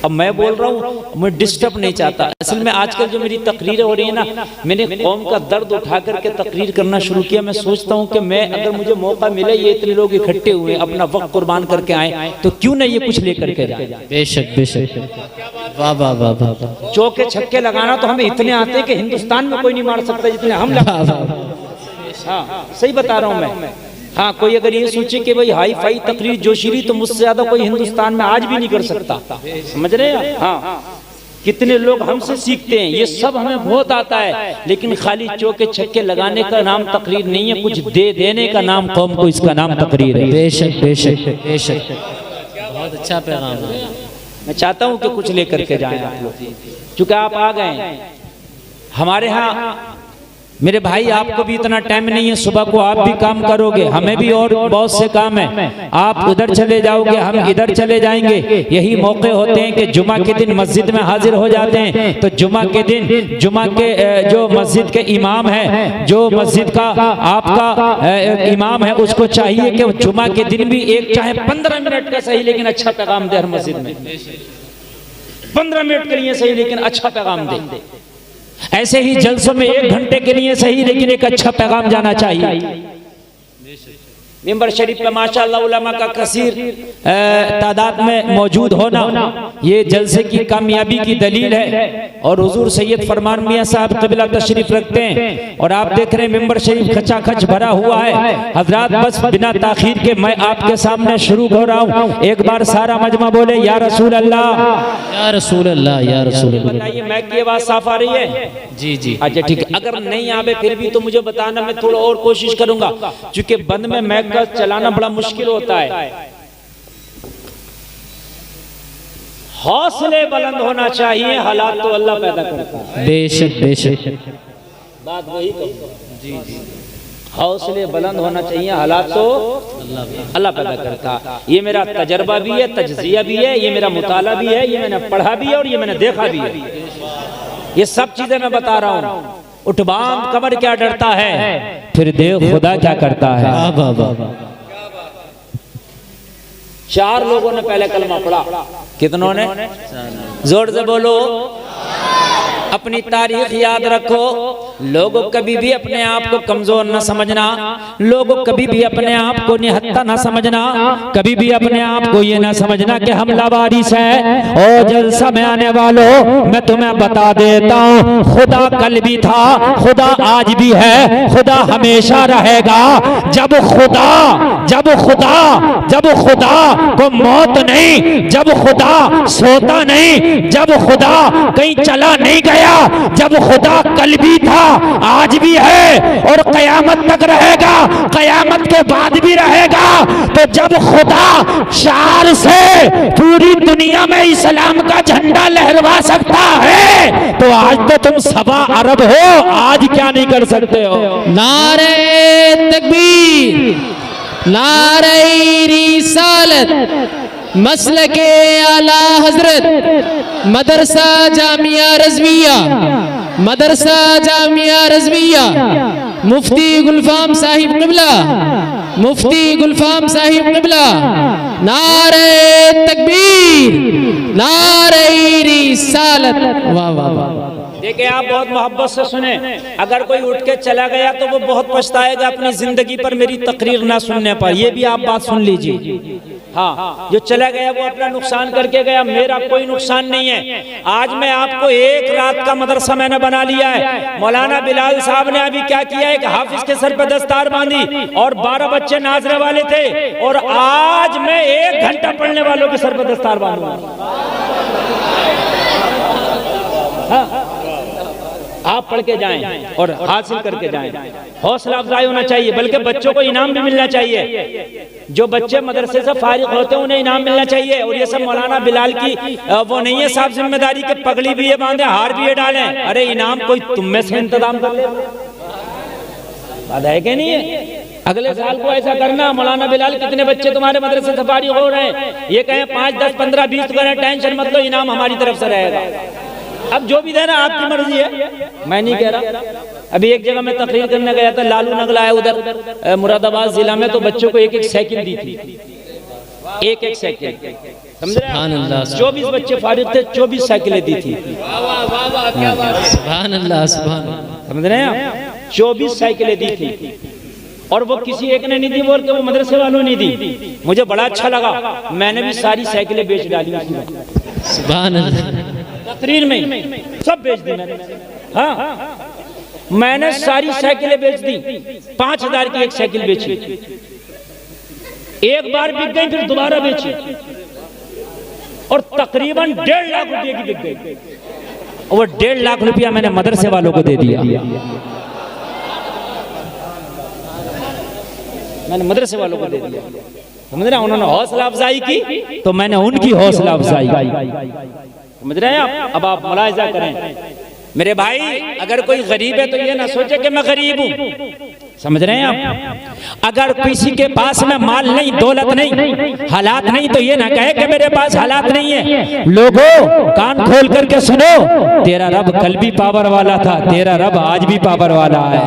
अब मैं बोल रहा हूँ, मैं डिस्टर्ब नहीं चाहता। असल में आजकल जो मेरी तकरीरें हो रही है ना, मैंने कौम का दर्द उठा करके तकरीर करना शुरू किया। मैं सोचता हूँ कि मैं अगर मुझे मौका मिले, ये इतने लोग इकट्ठे हुए अपना वक्त कुर्बान करके आए, तो क्यों नहीं ये कुछ लेकर के जाए। बेशक बेशक, वाह वाह वाह वाह। चौके छक्के लगाना तो हमें इतने आते हैं कि हिंदुस्तान में कोई नहीं मार सकता जितने हम लगा। हाँ सही बता रहा हूँ मैं। हाँ, कोई अगर ये सोचे कि भाई हाई फाई तकरीर जोशीरी तो मुझसे ज्यादा कोई हिंदुस्तान में आज भी नहीं कर सकता, समझ रहे हैं। हाँ, कितने लोग हमसे सीखते हैं, ये सब हमें बहुत आता है, लेकिन खाली चौके छक्के लगाने का नाम तकरीर नहीं है, कुछ दे देने का नाम कौम को, इसका नाम तकरीर है। बेशक बेशक बेशक, बहुत अच्छा पैगाम है। मैं चाहता हूँ कि कुछ लेकर के जाएं आप लोग, क्योंकि आप आ गए हमारे यहाँ। मेरे भाई आपको भी इतना टाइम नहीं है, सुबह को आप भी काम करोगे, हमें भी और बहुत से काम है। आप उधर चले जाओगे, हम इधर चले जाएंगे। यही मौके होते हैं कि जुमा के दिन मस्जिद में हाजिर हो जाते हैं। तो जुमा के दिन जुमा के जो मस्जिद के इमाम है, जो मस्जिद का आपका इमाम है, उसको चाहिए कि जुमा के दिन भी एक चाहे 15 मिनट का सही लेकिन अच्छा पैगाम दे। हर मस्जिद में 15 मिनट के लिए सही लेकिन अच्छा पैगाम दे। ऐसे ही जलसों में 1 घंटे के लिए सही लेकिन एक अच्छा पैगाम जाना चाहिए। मिंबर शरीफ पे माशाअल्लाह उलमा का कसीर तादाद में मौजूद होना ये जलसे की कामयाबी की दलील है। और हुजूर सैयद फरमान मियां साहब क़िबला तशरीफ रखते हैं, और आप देख रहे हैं मिंबर शरीफ खचाखच भरा हुआ है। हजरात बस बिना ताखीर के मैं आपके सामने शुरू हो रहा हूँ। एक बार सारा मजमा बोले या रसूल अल्लाह, या रसूल अल्लाह, या रसूल अल्लाह। बताइए मैं की आवाज साफ आ रही है? जी जी, अच्छा ठीक है। अगर नहीं आवे फिर भी तो मुझे बताना, मैं थोड़ा और कोशिश करूंगा, क्योंकि बंद में मैक का चलाना बड़ा मुश्किल होता है। हौसले बुलंद होना चाहिए, हालात तो अल्लाह पैदा करता है। बेशक बेशक, बात वही कहूंगा। जी जी, हौसले बुलंद होना चाहिए, हालात तो अल्लाह पैदा करता है। ये मेरा तजर्बा भी है, तजज़िया भी है, ये मेरा मुताला भी है, ये मैंने पढ़ा भी है और ये मैंने देखा भी है। ये सब चीजें मैं बता रहा हूँ। उठबाम कमर क्या डरता है, फिर देव खुदा क्या करता है। 4 लोगों ने पहले कलमा पढ़ा। कितनों ने? जोर से बोलो। अपनी तारीख याद रखो। लोगों कभी भी अपने आप को कमजोर न समझना, लोगों कभी भी अपने आप को निहत्ता न समझना, कभी भी अपने आप को ये न समझना कि हम लावारिस हैं। और जलसा में आने वालों, मैं तुम्हें बता देता हूँ, खुदा कल भी था, खुदा आज भी है, खुदा हमेशा रहेगा। जब खुदा को मौत नहीं, जब खुदा सोता नहीं, जब खुदा कहीं चला नहीं गया, जब खुदा कल भी था, आज भी है और कयामत तक रहेगा, कयामत के बाद भी रहेगा। तो जब खुदा शार से पूरी दुनिया में इस्लाम का झंडा लहरवा सकता है, तो आज तो तुम 1.25 अरब हो, आज क्या नहीं कर सकते हो। नारे तकबीर, नारे रिसालत, मसलके आला हजरत, मदरसा जामिया रज़विया, मदरसा जामिया रज़विया, मुफ्ती गुलफाम साहिब क़िबला, मुफ्ती गुलफाम साहिब क़िबला। नारे तकबीर, नारे रिसालत। वाह वाह वाह। देखिए आप बहुत मोहब्बत से सुने, अगर कोई उठ के चला गया तो वो बहुत पछताएगा अपनी जिंदगी पर मेरी तकरीर ना सुनने पर। ये भी आप बात सुन लीजिए। हाँ, जो चला गया वो अपना नुकसान करके गया, मेरा कोई नुकसान नहीं है। आज मैं आपको 1 रात का मदरसा मैंने बना लिया है। मौलाना बिलाल साहब ने अभी क्या किया है कि हाफिज के सर पर दस्तार बांधी और 12 बच्चे नाचने वाले थे, और आज मैं 1 घंटा पढ़ने वालों के सर पर दस्तार बांधूंगा। हाँ, आप पढ़ के जाएं और हासिल करके जाएं। हौसला अफजाई होना चाहिए, बल्कि बच्चों को इनाम भी मिलना चाहिए। जो बच्चे मदरसे से फारिग होते हैं उन्हें इनाम मिलना चाहिए। और ये सब मौलाना बिलाल की वो नहीं है साहब जिम्मेदारी के पगड़ी भी ये बांधे, हार भी ये डालें। अरे इनाम कोई तुम में से इंतजाम कर ले, बात है कि नहीं है। अगले साल को ऐसा करना, मौलाना बिलाल कितने बच्चे तुम्हारे मदरसे से फारिग हो रहे हैं, ये कहें 5, 10, 15, 20 तो करें, टेंशन मत लो, इनाम हमारी तरफ से रहेगा। अब जो भी देना आपकी मर्जी है, मैं नहीं कह रहा। अभी एक जगह मैं तकरीर करने गया था, लालू नगला है उधर मुरादाबाद जिला में, तो बच्चों को एक एक साइकिल दी थी, एक एक साइकिल, समझ रहे हैं? 24 बच्चे फारिग थे, 24 साइकिलें दी थी। सुभान अल्लाह, सुभान अल्लाह। समझ रहे हैं? 24 साइकिलें दी थी, और वो किसी एक ने नहीं दी, बोल के वो मदरसे वालों ने दी। मुझे बड़ा अच्छा लगा, मैंने भी सारी साइकिलें बेच डाली उसी वक्त। सुभान अल्लाह। तकरीर में सब बेच दी मैंने। हाँ, मैंने सारी साइकिलें बेच दी। 5000 की एक साइकिल बेची, एक बार बिक गई, फिर दोबारा बेची, और तकरीबन 1.5 लाख रुपए की बिक गई। और वो 1.5 लाख रुपया मैंने मदरसे वालों को दे दिया। मैंने मदरसे वालों को दे दिया, समझ रहे हैं? उन्होंने हौसला अफजाई की तो मैंने उनकी हौसला अफजाई, समझ रहे हैं आप? अब आप मुलाहिजा करें मेरे भाई, अगर कोई गरीब है तो ये ना सोचे कि मैं गरीब हूं, समझ रहे हैं आप? अगर किसी के पास में माल नहीं, दौलत नहीं, हालात नहीं, तो ये ना कहे कि मेरे पास हालात नहीं है। लोगों कान खोल करके सुनो, तेरा रब कल भी पावर वाला था, तेरा रब आज भी पावर वाला है।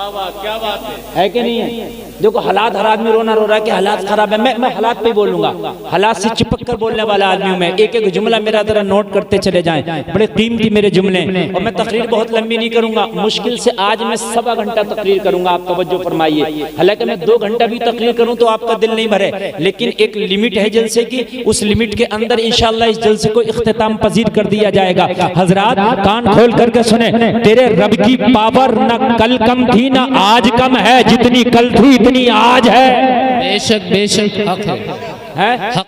क्या बात है कि नहीं है? देखो हालात, हर आदमी रोना रो रहा है कि हालात खराब है। मैं हालात पे ही बोलूंगा, हालात से चिपक कर बोलने वाला आदमी हूं मैं। एक एक जुमला मेरा जरा नोट करते चले जाएं, बड़े कीमती मेरे जुमले। और मैं तकरीर बहुत लंबी नहीं करूंगा, मुश्किल से आज मैं 1.25 घंटा तकरीर करूंगा, आप तवज्जो फरमाइए। हालांकि मैं 2 घंटा भी तकरीर करूं तो आपका दिल नहीं भरे, लेकिन एक लिमिट है जलसे की, उस लिमिट के अंदर इंशाअल्लाह इस जलसे को इख्तिताम पजीर कर दिया जाएगा। हजरात कान खोल करके सुने, तेरे रब की पावर न कल कम थी न आज कम है, जितनी कल थी इतनी आज है। बेशक बेशक हक है, है?